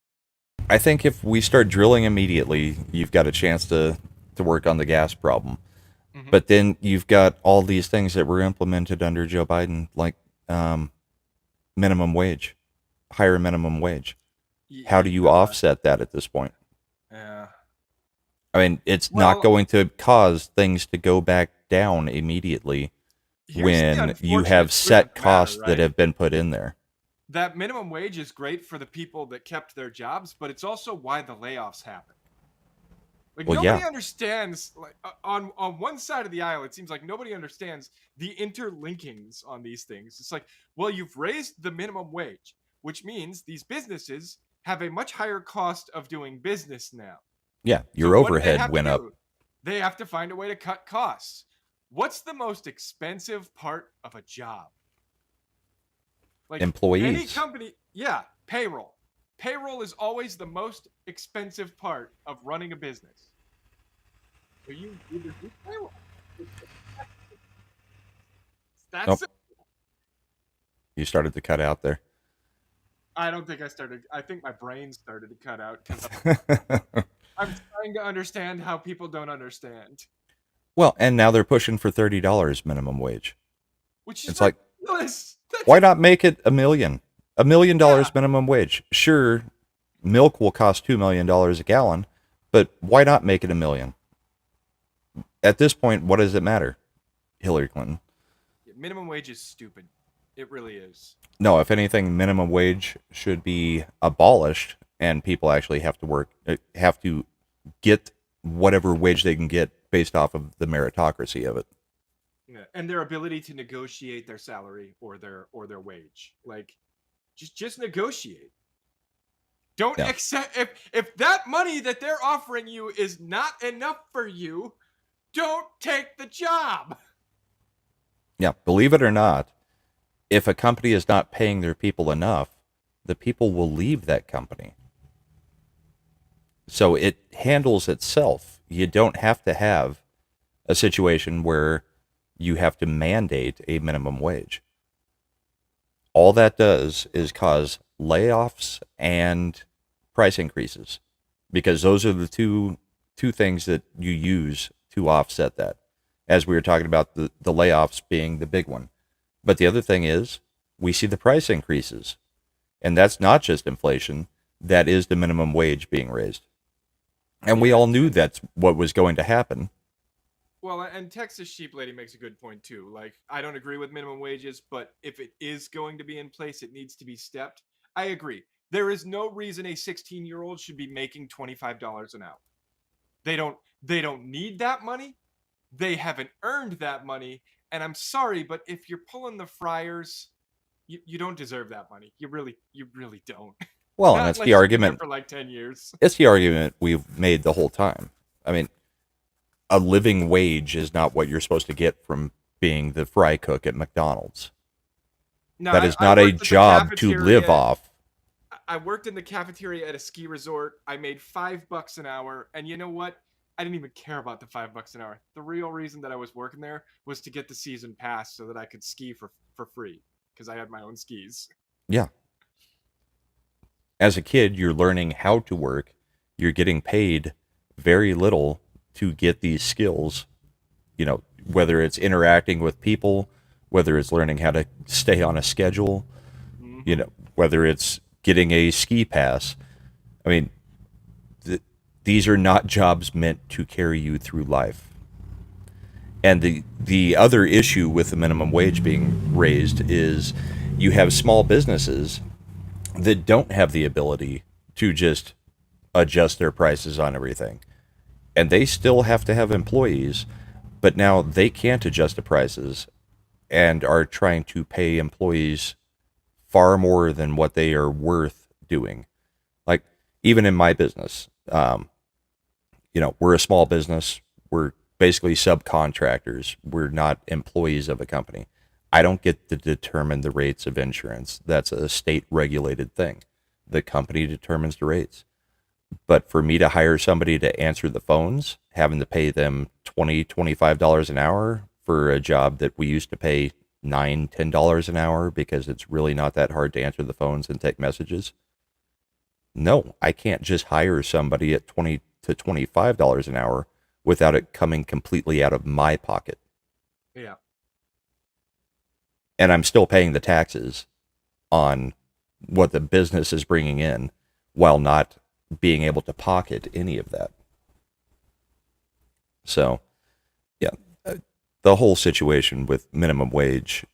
[SPEAKER 2] I think if we start drilling immediately, you've got a chance to work on the gas problem.
[SPEAKER 3] Mhm.
[SPEAKER 2] But then you've got all these things that were implemented under Joe Biden, like minimum wage, higher minimum wage. How do you offset that at this point?
[SPEAKER 3] Yeah.
[SPEAKER 2] I mean, it's
[SPEAKER 3] Well-
[SPEAKER 2] not going to cause things to go back down immediately
[SPEAKER 3] Here's the
[SPEAKER 2] when you
[SPEAKER 3] unfortunate
[SPEAKER 2] have
[SPEAKER 3] truth
[SPEAKER 2] set
[SPEAKER 3] of the matter,
[SPEAKER 2] costs
[SPEAKER 3] right?
[SPEAKER 2] that have been put in there.
[SPEAKER 3] That minimum wage is great for the people that kept their jobs, but it's also why the layoffs happen. Like
[SPEAKER 2] Well,
[SPEAKER 3] nobody
[SPEAKER 2] yeah.
[SPEAKER 3] understands. Like on one side of the aisle, it seems like nobody understands the interlinkings on these things. It's like, well, you've raised the minimum wage, which means these businesses have a much higher cost of doing business now.
[SPEAKER 2] Yeah,
[SPEAKER 3] So
[SPEAKER 2] your
[SPEAKER 3] what do they
[SPEAKER 2] overhead
[SPEAKER 3] have to
[SPEAKER 2] went up.
[SPEAKER 3] do? They have to find a way to cut costs. What's the most expensive part of a job? Like any
[SPEAKER 2] Employees.
[SPEAKER 3] company, yeah, payroll. Payroll is always the most expensive part of running a business. So you either do payroll. That's
[SPEAKER 2] Nope.
[SPEAKER 3] it.
[SPEAKER 2] You started to cut out there.
[SPEAKER 3] I don't think I started. I think my brain started to cut out because I'm trying to understand how people don't understand.
[SPEAKER 2] Well, and now they're pushing for $30 minimum wage.
[SPEAKER 3] Which is
[SPEAKER 2] It's like,
[SPEAKER 3] ridiculous. That's
[SPEAKER 2] why not make it $1 million? $1 million
[SPEAKER 3] Yeah.
[SPEAKER 2] minimum wage. Sure, milk will cost $2 million a gallon, but why not make it $1 million? At this point, what does it matter? Hillary Clinton.
[SPEAKER 3] minimum wage is stupid. It really is.
[SPEAKER 2] No, if anything, minimum wage should be abolished, and people actually have to work, have to get whatever wage they can get based off of the meritocracy of it.
[SPEAKER 3] Yeah. And their ability to negotiate their salary or their wage. Like just negotiate. Don't
[SPEAKER 2] Yeah.
[SPEAKER 3] accept if that money that they're offering you is not enough for you, don't take the job.
[SPEAKER 2] Yeah, believe it or not, if a company is not paying their people enough, the people will leave that company. So it handles itself. You don't have to have a situation where you have to mandate a minimum wage. All that does is cause layoffs and price increases, because those are the two things that you use to offset that. As we were talking about the layoffs being the big one. But the other thing is we see the price increases. And that's not just inflation. That is the minimum wage being raised. And we all knew that's what was going to happen.
[SPEAKER 3] Well, and Texas Sheep Lady makes a good point too. Like, I don't agree with minimum wages, but if it is going to be in place, it needs to be stepped. I agree. There is no reason a 16-year-old should be making $25 an hour. They don't need that money. They haven't earned that money. And I'm sorry, but if you're pulling the fryers, you don't deserve that money. You really don't.
[SPEAKER 2] Well,
[SPEAKER 3] Not
[SPEAKER 2] and that's
[SPEAKER 3] unless
[SPEAKER 2] the
[SPEAKER 3] you've been there
[SPEAKER 2] argument.
[SPEAKER 3] for like 10 years.
[SPEAKER 2] It's the argument we've made the whole time. I mean, a living wage is not what you're supposed to get from being the fry cook at McDonald's.
[SPEAKER 3] No,
[SPEAKER 2] That is
[SPEAKER 3] I
[SPEAKER 2] not a
[SPEAKER 3] worked at the
[SPEAKER 2] job to live
[SPEAKER 3] cafeteria.
[SPEAKER 2] off.
[SPEAKER 3] I worked in the cafeteria at a ski resort. I made $5 an hour, and you know what? I didn't even care about the $5 an hour. The real reason that I was working there was to get the season pass so that I could ski for free because I had my own skis.
[SPEAKER 2] Yeah. As a kid, you're learning how to work. You're getting paid very little to get these skills, whether it's interacting with people, whether it's learning how to stay on a schedule, whether it's getting a ski pass. I mean, these are not jobs meant to carry you through life. And the other issue with the minimum wage being raised is you have small businesses that don't have the ability to just adjust their prices on everything. And they still have to have employees, but now they can't adjust the prices and are trying to pay employees far more than what they are worth doing. Like, even in my business, we're a small business. We're basically subcontractors. We're not employees of a company. I don't get to determine the rates of insurance. That's a state regulated thing. The company determines the rates. But for me to hire somebody to answer the phones, having to pay them $20, $25 an hour for a job that we used to pay $9, $10 an hour because it's really not that hard to answer the phones and take messages. No, I can't just hire somebody at $20 to $25 an hour without it coming completely out of my pocket.
[SPEAKER 3] Yeah.
[SPEAKER 2] And I'm still paying the taxes on what the business is bringing in while not being able to pocket any of that. So, yeah, the whole situation with minimum wage,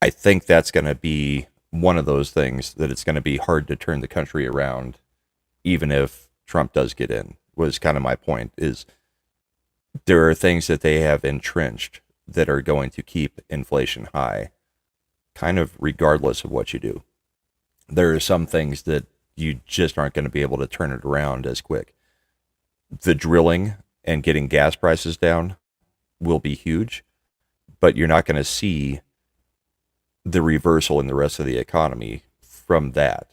[SPEAKER 2] I think that's going to be one of those things that it's going to be hard to turn the country around, even if Trump does get in, was kind of my point, is there are things that they have entrenched that are going to keep inflation high, kind of regardless of what you do. There are some things that you just aren't going to be able to turn it around as quick. The drilling and getting gas prices down will be huge, but you're not going to see the reversal in the rest of the economy from that,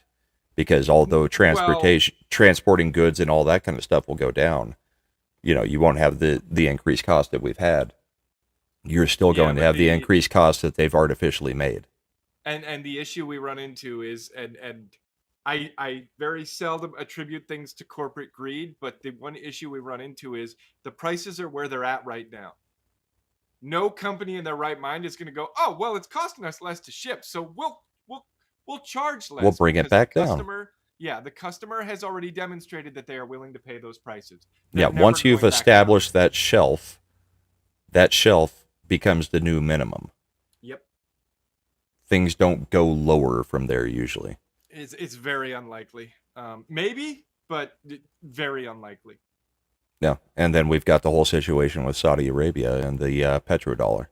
[SPEAKER 2] because although transporting goods and all that kind of stuff will go down, you won't have the increased cost that we've had. You're still going to have the increased cost that they've artificially made.
[SPEAKER 3] And the issue we run into is, and I very seldom attribute things to corporate greed, but the one issue we run into is the prices are where they're at right now. No company in their right mind is going to go, oh, well, it's costing us less to ship, so we'll charge less.
[SPEAKER 2] We'll bring it back down.
[SPEAKER 3] Yeah, the customer has already demonstrated that they are willing to pay those prices.
[SPEAKER 2] Yeah, once you've established that shelf becomes the new minimum.
[SPEAKER 3] Yep.
[SPEAKER 2] Things don't go lower from there usually.
[SPEAKER 3] It's very unlikely. Maybe, but very unlikely.
[SPEAKER 2] Yeah, and then we've got the whole situation with Saudi Arabia and the petrodollar.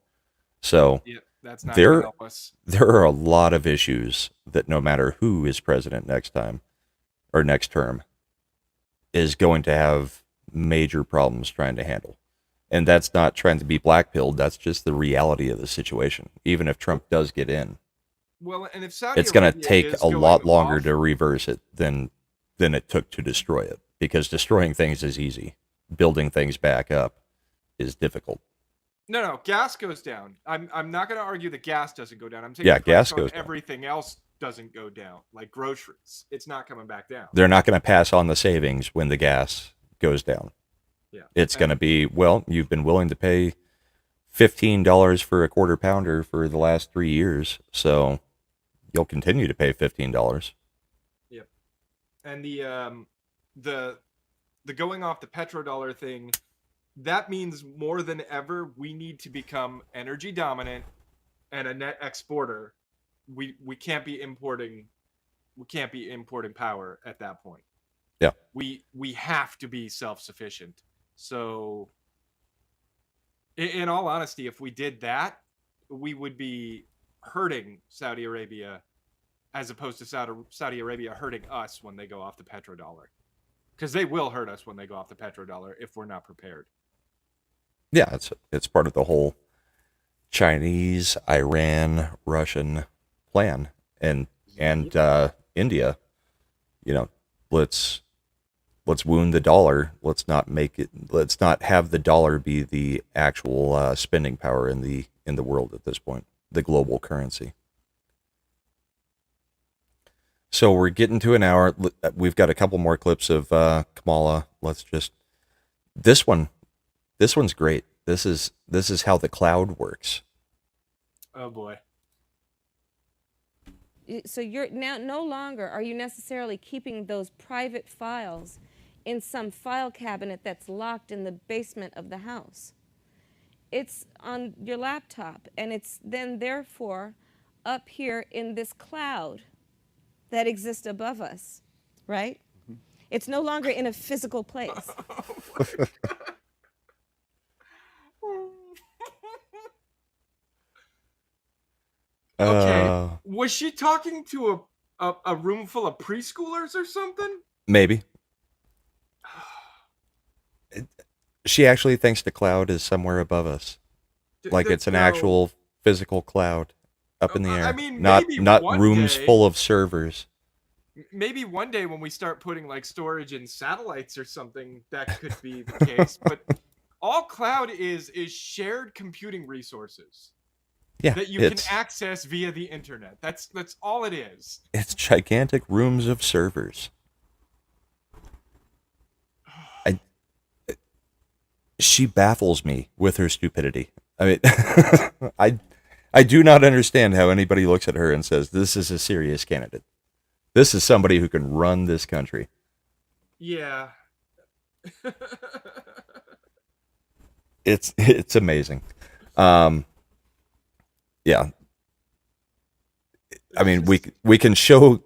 [SPEAKER 2] So
[SPEAKER 3] that's not going to help us.
[SPEAKER 2] There are a lot of issues that no matter who is president next time or next term is going to have major problems trying to handle. And that's not trying to be blackpilled. That's just the reality of the situation. Even if Trump does get in,
[SPEAKER 3] well, and if Saudi
[SPEAKER 2] it's going to
[SPEAKER 3] Arabia
[SPEAKER 2] take a lot longer to reverse it than it took to destroy it, because destroying things is easy. Building things back up is difficult.
[SPEAKER 3] No, gas goes down. I'm not going to argue that gas doesn't go down. I'm saying
[SPEAKER 2] gas goes down.
[SPEAKER 3] Everything else doesn't go down, like groceries. It's not coming back down.
[SPEAKER 2] They're not going to pass on the savings when the gas goes down.
[SPEAKER 3] Yeah,
[SPEAKER 2] it's going to be, well, you've been willing to pay $15 for a quarter pounder for the last 3 years, so you'll continue to pay $15.
[SPEAKER 3] Yep. And the going off the petrodollar thing, that means more than ever we need to become energy dominant and a net exporter. We can't be importing power at that point.
[SPEAKER 2] Yeah.
[SPEAKER 3] We have to be self-sufficient. So in all honesty, if we did that, we would be hurting Saudi Arabia as opposed to Saudi Arabia hurting us when they go off the petrodollar. Because they will hurt us when they go off the petrodollar if we're not prepared.
[SPEAKER 2] Yeah, it's part of the whole Chinese, Iran, Russian plan, and India. Let's wound the dollar. Let's not have the dollar be the actual spending power in the world at this point, the global currency. So we're getting to an hour. We've got a couple more clips of Kamala. This one's great. This is how the cloud works.
[SPEAKER 3] Oh boy.
[SPEAKER 6] So you're now no longer are you necessarily keeping those private files in some file cabinet that's locked in the basement of the house. It's on your laptop, and it's then therefore up here in this cloud that exists above us, right? It's no longer in a physical place.
[SPEAKER 3] Okay.
[SPEAKER 2] Uh,
[SPEAKER 3] Was she talking to a room full of preschoolers or something?
[SPEAKER 2] maybe. She actually thinks the cloud is somewhere above us. Like it's an
[SPEAKER 3] No.
[SPEAKER 2] actual physical cloud up in the air.
[SPEAKER 3] I mean,
[SPEAKER 2] not
[SPEAKER 3] maybe
[SPEAKER 2] not
[SPEAKER 3] one
[SPEAKER 2] rooms
[SPEAKER 3] day-
[SPEAKER 2] full of servers.
[SPEAKER 3] Maybe one day when we start putting like storage in satellites or something, that could be the case. But all cloud is shared computing resources
[SPEAKER 2] Yeah,
[SPEAKER 3] that you
[SPEAKER 2] it's
[SPEAKER 3] can access via the internet. That's all it is.
[SPEAKER 2] it's gigantic rooms of servers. She baffles me with her stupidity. I mean, I do not understand how anybody looks at her and says this is a serious candidate. This is somebody who can run this country.
[SPEAKER 3] Yeah.
[SPEAKER 2] It's amazing. Yeah. I mean, we can show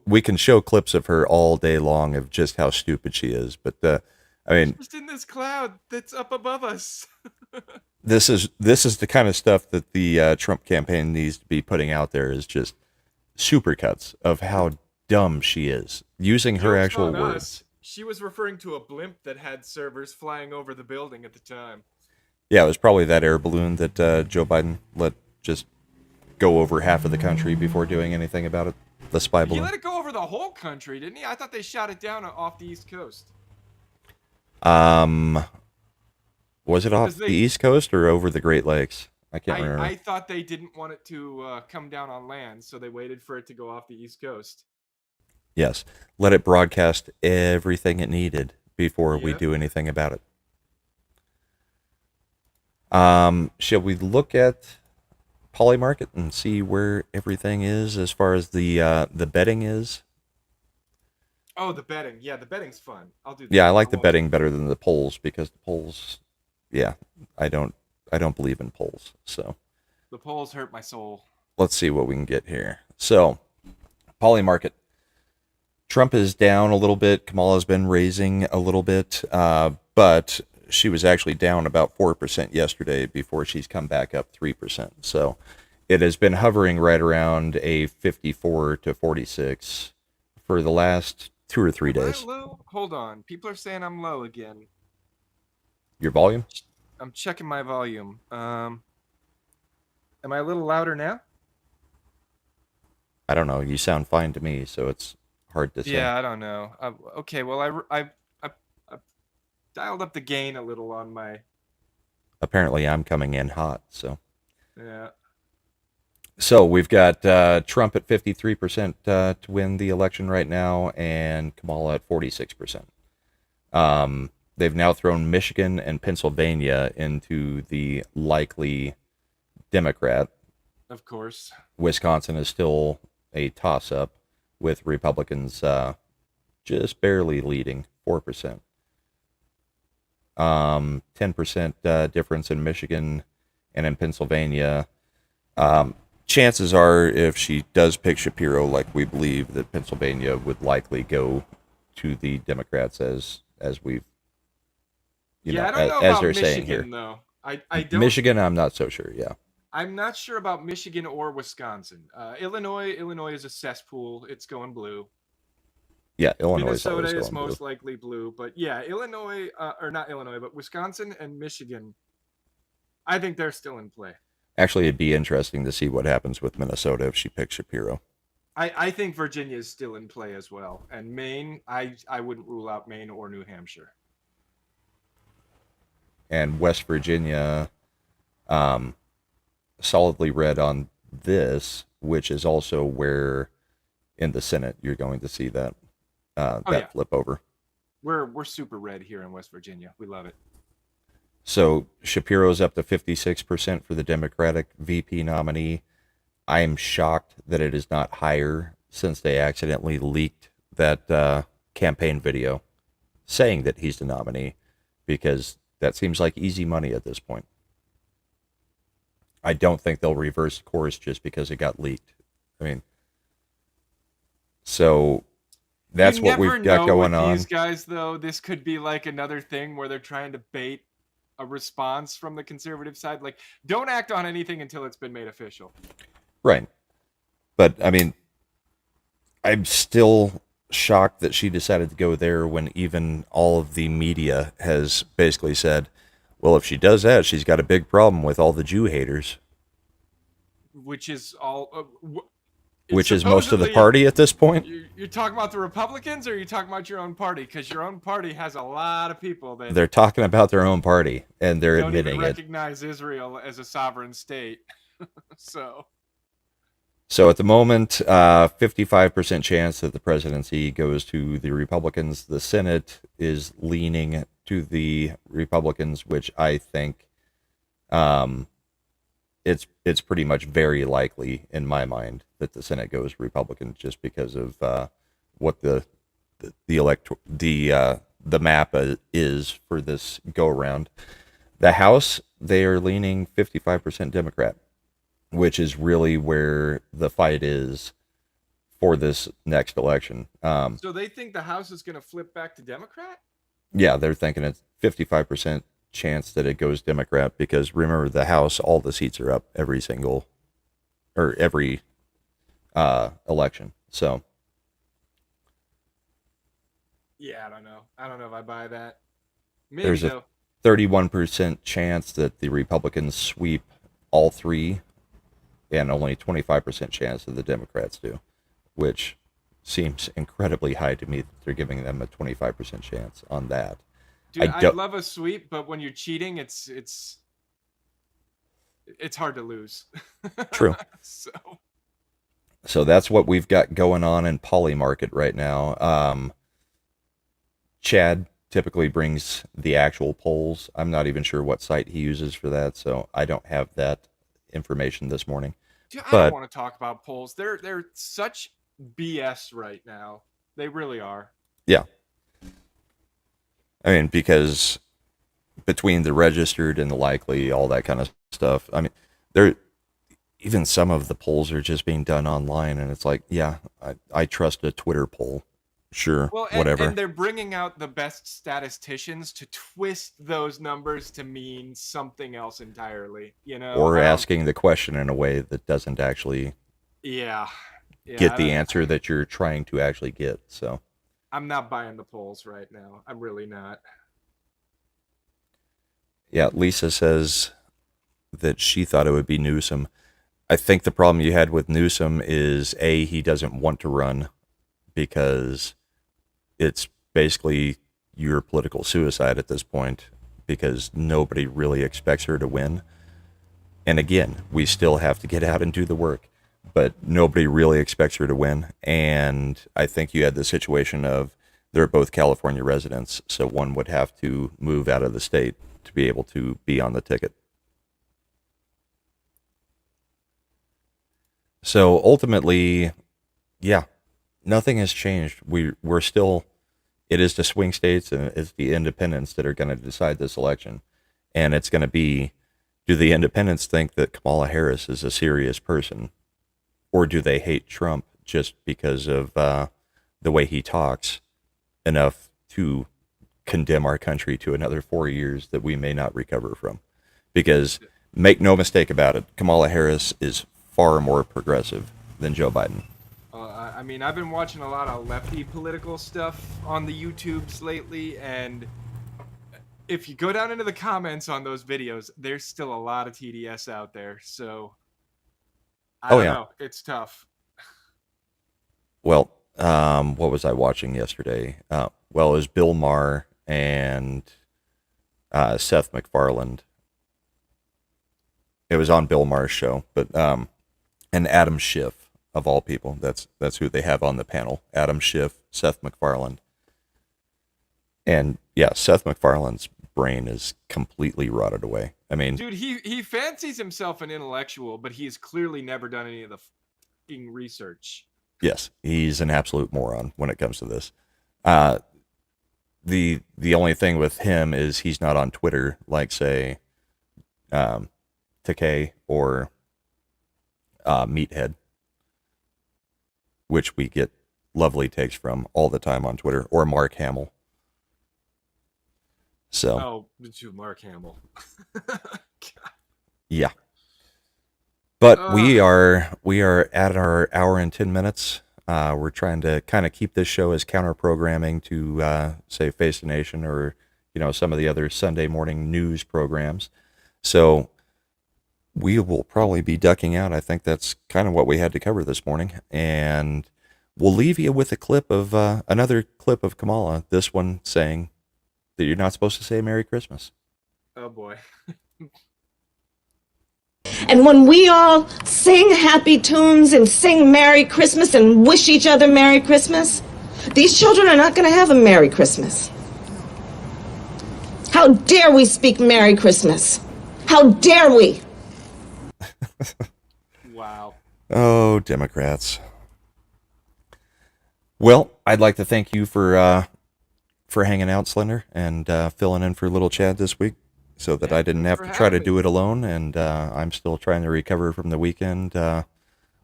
[SPEAKER 2] clips of her all day long of just how stupid she is, but I mean,
[SPEAKER 3] Just in this cloud that's up above us.
[SPEAKER 2] this is the kind of stuff that the Trump campaign needs to be putting out there, is just supercuts of how dumb she is, using her
[SPEAKER 3] Joke's
[SPEAKER 2] actual
[SPEAKER 3] on
[SPEAKER 2] words.
[SPEAKER 3] us. She was referring to a blimp that had servers flying over the building at the time.
[SPEAKER 2] Yeah, it was probably that air balloon that Joe Biden let just go over half of the country before doing anything about it. The spy
[SPEAKER 3] He
[SPEAKER 2] balloon.
[SPEAKER 3] let it go over the whole country, didn't he? I thought they shot it down off the East Coast.
[SPEAKER 2] Was it off
[SPEAKER 3] Because they-
[SPEAKER 2] the East Coast or over the Great Lakes? I can't remember.
[SPEAKER 3] I thought they didn't want it to come down on land, so they waited for it to go off the East Coast.
[SPEAKER 2] Yes, let it broadcast everything it needed before we
[SPEAKER 3] Yep.
[SPEAKER 2] do anything about it. Shall we look at Polymarket and see where everything is as far as the betting is?
[SPEAKER 3] Oh, the betting. Yeah, the betting's fun. I'll do that.
[SPEAKER 2] Yeah, I like the
[SPEAKER 3] I'll watch
[SPEAKER 2] betting
[SPEAKER 3] it.
[SPEAKER 2] better than the polls, because the polls, yeah, I don't believe in polls. So
[SPEAKER 3] The polls hurt my soul.
[SPEAKER 2] let's see what we can get here. So Polymarket. Trump is down a little bit. Kamala's been raising a little bit, but she was actually down about 4% yesterday before she's come back up 3%. So it has been hovering right around a 54 to 46 for the last 2 or 3
[SPEAKER 3] Am I
[SPEAKER 2] days.
[SPEAKER 3] low? Hold on. People are saying I'm low again.
[SPEAKER 2] Your volume?
[SPEAKER 3] I'm checking my volume. Am I a little louder now?
[SPEAKER 2] I don't know. You sound fine to me, so it's hard to say.
[SPEAKER 3] Yeah, I don't know. Okay, well, I dialed up the gain a little on my.
[SPEAKER 2] Apparently, I'm coming in hot, so.
[SPEAKER 3] Yeah.
[SPEAKER 2] So we've got Trump at 53% to win the election right now, and Kamala at 46%. They've now thrown Michigan and Pennsylvania into the likely Democrat.
[SPEAKER 3] Of course.
[SPEAKER 2] Wisconsin is still a toss-up, with Republicans just barely leading, 4%. 10% difference in Michigan, and in Pennsylvania. Chances are, if she does pick Shapiro, like we believe, that Pennsylvania would likely go to the Democrats, as we've,
[SPEAKER 3] I don't know
[SPEAKER 2] as
[SPEAKER 3] about
[SPEAKER 2] they're
[SPEAKER 3] Michigan,
[SPEAKER 2] saying here.
[SPEAKER 3] though. I don't.
[SPEAKER 2] Michigan, I'm not so sure. Yeah,
[SPEAKER 3] I'm not sure about Michigan or Wisconsin. Illinois is a cesspool. It's going blue.
[SPEAKER 2] yeah. Illinois
[SPEAKER 3] Minnesota
[SPEAKER 2] is
[SPEAKER 3] is
[SPEAKER 2] going
[SPEAKER 3] most
[SPEAKER 2] blue.
[SPEAKER 3] likely blue, but yeah, Illinois or not Illinois, but Wisconsin and Michigan. I think they're still in play.
[SPEAKER 2] Actually, it'd be interesting to see what happens with Minnesota if she picks Shapiro.
[SPEAKER 3] I think Virginia is still in play as well, and Maine. I wouldn't rule out Maine or New Hampshire.
[SPEAKER 2] And West Virginia, solidly red on this, which is also where in the Senate you're going to see that
[SPEAKER 3] yeah.
[SPEAKER 2] flip over.
[SPEAKER 3] We're super red here in West Virginia. We love it.
[SPEAKER 2] So Shapiro's up to 56% for the Democratic VP nominee. I am shocked that it is not higher since they accidentally leaked that campaign video saying that he's the nominee, because that seems like easy money at this point. I don't think they'll reverse course just because it got leaked. I mean, so that's what we've got going on.
[SPEAKER 3] These guys, though, this could be like another thing where they're trying to bait a response from the conservative side. Like, don't act on anything until it's been made official.
[SPEAKER 2] Right. But I mean, I'm still shocked that she decided to go there when even all of the media has basically said, well, if she does that, she's got a big problem with all the Jew haters.
[SPEAKER 3] Which is all...
[SPEAKER 2] which is most of the party at this point.
[SPEAKER 3] You're talking about the Republicans, or are you talking about your own party? Because your own party has a lot of people that...
[SPEAKER 2] They're talking about their own party, and they're
[SPEAKER 3] don't
[SPEAKER 2] admitting
[SPEAKER 3] even
[SPEAKER 2] it.
[SPEAKER 3] recognize Israel as a sovereign state.
[SPEAKER 2] So at the moment, 55% chance that the presidency goes to the Republicans. The Senate is leaning to the Republicans, which I think it's pretty much very likely in my mind that the Senate goes Republican, just because of what the map is for this go around. The House, they are leaning 55% Democrat, which is really where the fight is for this next election.
[SPEAKER 3] So they think the House is going to flip back to Democrat?
[SPEAKER 2] Yeah, they're thinking it's 55% chance that it goes Democrat, because remember, the House, all the seats are up every election. So
[SPEAKER 3] yeah, I don't know if I buy that. Maybe
[SPEAKER 2] there's a 31% chance that the Republicans sweep all three, and only 25% chance that the Democrats do, which seems incredibly high to me that they're giving them a 25% chance on that.
[SPEAKER 3] Dude, I love a sweep, but when you're cheating, it's hard to lose.
[SPEAKER 2] True. So that's what we've got going on in Polymarket right now. Chad typically brings the actual polls. I'm not even sure what site he uses for that, so I don't have that information this morning.
[SPEAKER 3] Dude, I don't want to talk about polls. They're such BS right now. They really are.
[SPEAKER 2] Yeah. I mean, because between the registered and the likely, all that kind of stuff, I mean, even some of the polls are just being done online, and it's like, yeah, I trust a Twitter poll. Sure, whatever.
[SPEAKER 3] And they're bringing out the best statisticians to twist those numbers to mean something else entirely,
[SPEAKER 2] Or asking the question in a way that doesn't actually get the answer that you're trying to actually get. So
[SPEAKER 3] I'm not buying the polls right now. I'm really not.
[SPEAKER 2] Yeah, Lisa says that she thought it would be Newsom. I think the problem you had with Newsom is, A, he doesn't want to run because it's basically your political suicide at this point, because nobody really expects her to win. And again, we still have to get out and do the work, but nobody really expects her to win. And I think you had the situation of they're both California residents, so one would have to move out of the state to be able to be on the ticket. So ultimately, yeah, nothing has changed. We're still, it is the swing states and it's the independents that are going to decide this election. And it's going to be, do the independents think that Kamala Harris is a serious person? Or do they hate Trump just because of the way he talks enough to condemn our country to another 4 years that we may not recover from? Because make no mistake about it, Kamala Harris is far more progressive than Joe Biden.
[SPEAKER 3] I mean, I've been watching a lot of lefty political stuff on the YouTubes lately, and if you go down into the comments on those videos, there's still a lot of TDS out there. So I don't know. It's tough.
[SPEAKER 2] Well, what was I watching yesterday? Well, it was Bill Maher and Seth MacFarlane. It was on Bill Maher's show, but and Adam Schiff, of all people. That's who they have on the panel. Adam Schiff, Seth MacFarlane. And yeah, Seth MacFarlane's brain is completely rotted away. I mean,
[SPEAKER 3] Dude, he fancies himself an intellectual, but he's clearly never done any of the fucking research.
[SPEAKER 2] yes, he's an absolute moron when it comes to this. The only thing with him is he's not on Twitter like, say, Takei or Meathead, which we get lovely takes from all the time on Twitter, or Mark Hamill. So,
[SPEAKER 3] Oh, to Mark Hamill.
[SPEAKER 2] yeah. But we are at our hour and 10 minutes. We're trying to kind of keep this show as counter programming to say Face the Nation or some of the other Sunday morning news programs. So we will probably be ducking out. I think that's kind of what we had to cover this morning, and we'll leave you with a clip of another clip of Kamala. This one saying that you're not supposed to say Merry Christmas.
[SPEAKER 3] Oh boy.
[SPEAKER 9] And when we all sing happy tunes and sing Merry Christmas and wish each other Merry Christmas, these children are not going to have a Merry Christmas. How dare we speak Merry Christmas? How dare we?
[SPEAKER 3] Wow.
[SPEAKER 2] Oh, Democrats. Well, I'd like to thank you for hanging out, Slender, and filling in for little Chad this week, so that I didn't have to try to do it alone. And I'm still trying to recover from the weekend.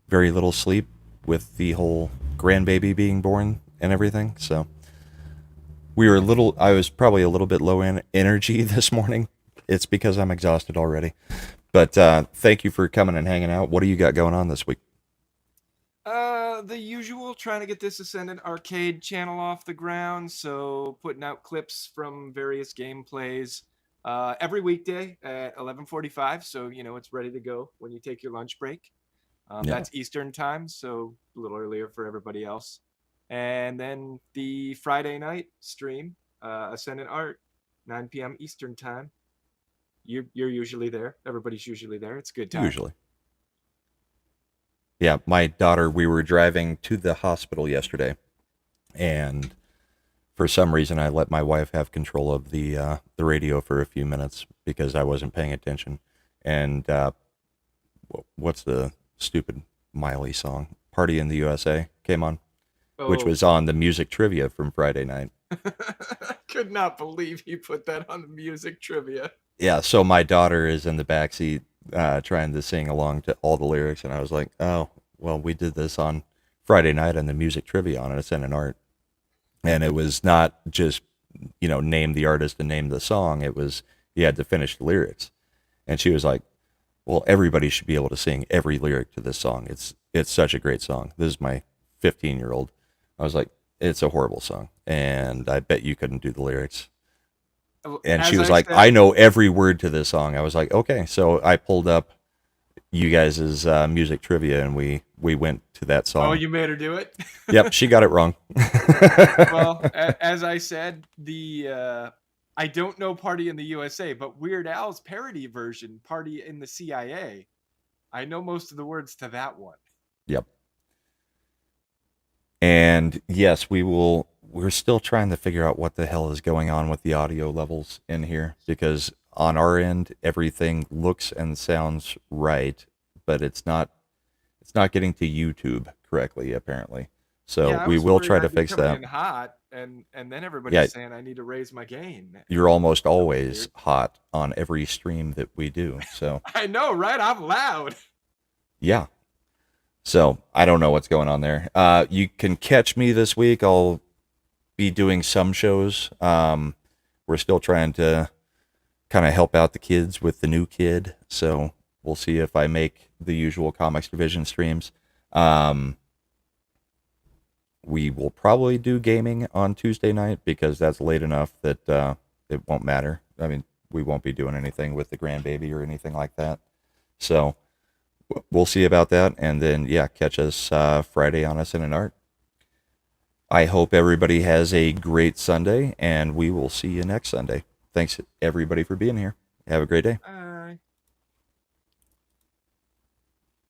[SPEAKER 2] Very little sleep with the whole grandbaby being born and everything. So I was probably a little bit low in energy this morning. It's because I'm exhausted already. But thank you for coming and hanging out. What do you got going on this week?
[SPEAKER 3] The usual, trying to get this Ascendant Arcade channel off the ground, so putting out clips from various gameplays every weekday at 11:45, so it's ready to go when you take your lunch break. That's Eastern time, so a little earlier for everybody else. And then the Friday night stream, Ascendant Art, 9 p.m. Eastern time. You're usually there. Everybody's usually there. It's a good time.
[SPEAKER 2] Usually. Yeah, my daughter, we were driving to the hospital yesterday, and for some reason I let my wife have control of the radio for a few minutes because I wasn't paying attention. And what's the stupid Miley song? Party in the USA came on, which was on the music trivia from Friday night.
[SPEAKER 3] Could not believe he put that on the music trivia.
[SPEAKER 2] Yeah, so my daughter is in the backseat trying to sing along to all the lyrics, and I was like, oh, well, we did this on Friday night on the music trivia on Ascendant Art. And it was not just, name the artist and name the song. It was, you had to finish the lyrics. And she was like, well, everybody should be able to sing every lyric to this song. It's such a great song. This is my 15-year-old. I was like, it's a horrible song, and I bet you couldn't do the lyrics. And she was like, I know every word to this song. I was like, okay. So I pulled up you guys' music trivia, and we went to that song.
[SPEAKER 3] Oh, you made her do it?
[SPEAKER 2] Yep, she got it wrong.
[SPEAKER 3] Well, as I said, I don't know Party in the USA, but Weird Al's parody version, Party in the CIA, I know most of the words to that one.
[SPEAKER 2] Yep. And yes, we're still trying to figure out what the hell is going on with the audio levels in here, because on our end everything looks and sounds right, but it's not getting to YouTube correctly apparently. So
[SPEAKER 3] yeah,
[SPEAKER 2] we will try to fix that.
[SPEAKER 3] In hot, and then everybody's saying I need to raise my gain.
[SPEAKER 2] You're almost always hot on every stream that we do. So
[SPEAKER 3] I know, right? I'm loud.
[SPEAKER 2] Yeah. So I don't know what's going on there. You can catch me this week. I'll be doing some shows. We're still trying to kind of help out the kids with the new kid. So we'll see if I make the usual Comics Division streams. We will probably do gaming on Tuesday night because that's late enough that it won't matter. I mean, we won't be doing anything with the grandbaby or anything like that. So we'll see about that. And then, yeah, catch us Friday on Ascendant Art. I hope everybody has a great Sunday, and we will see you next Sunday. Thanks, everybody, for being here. Have a great day.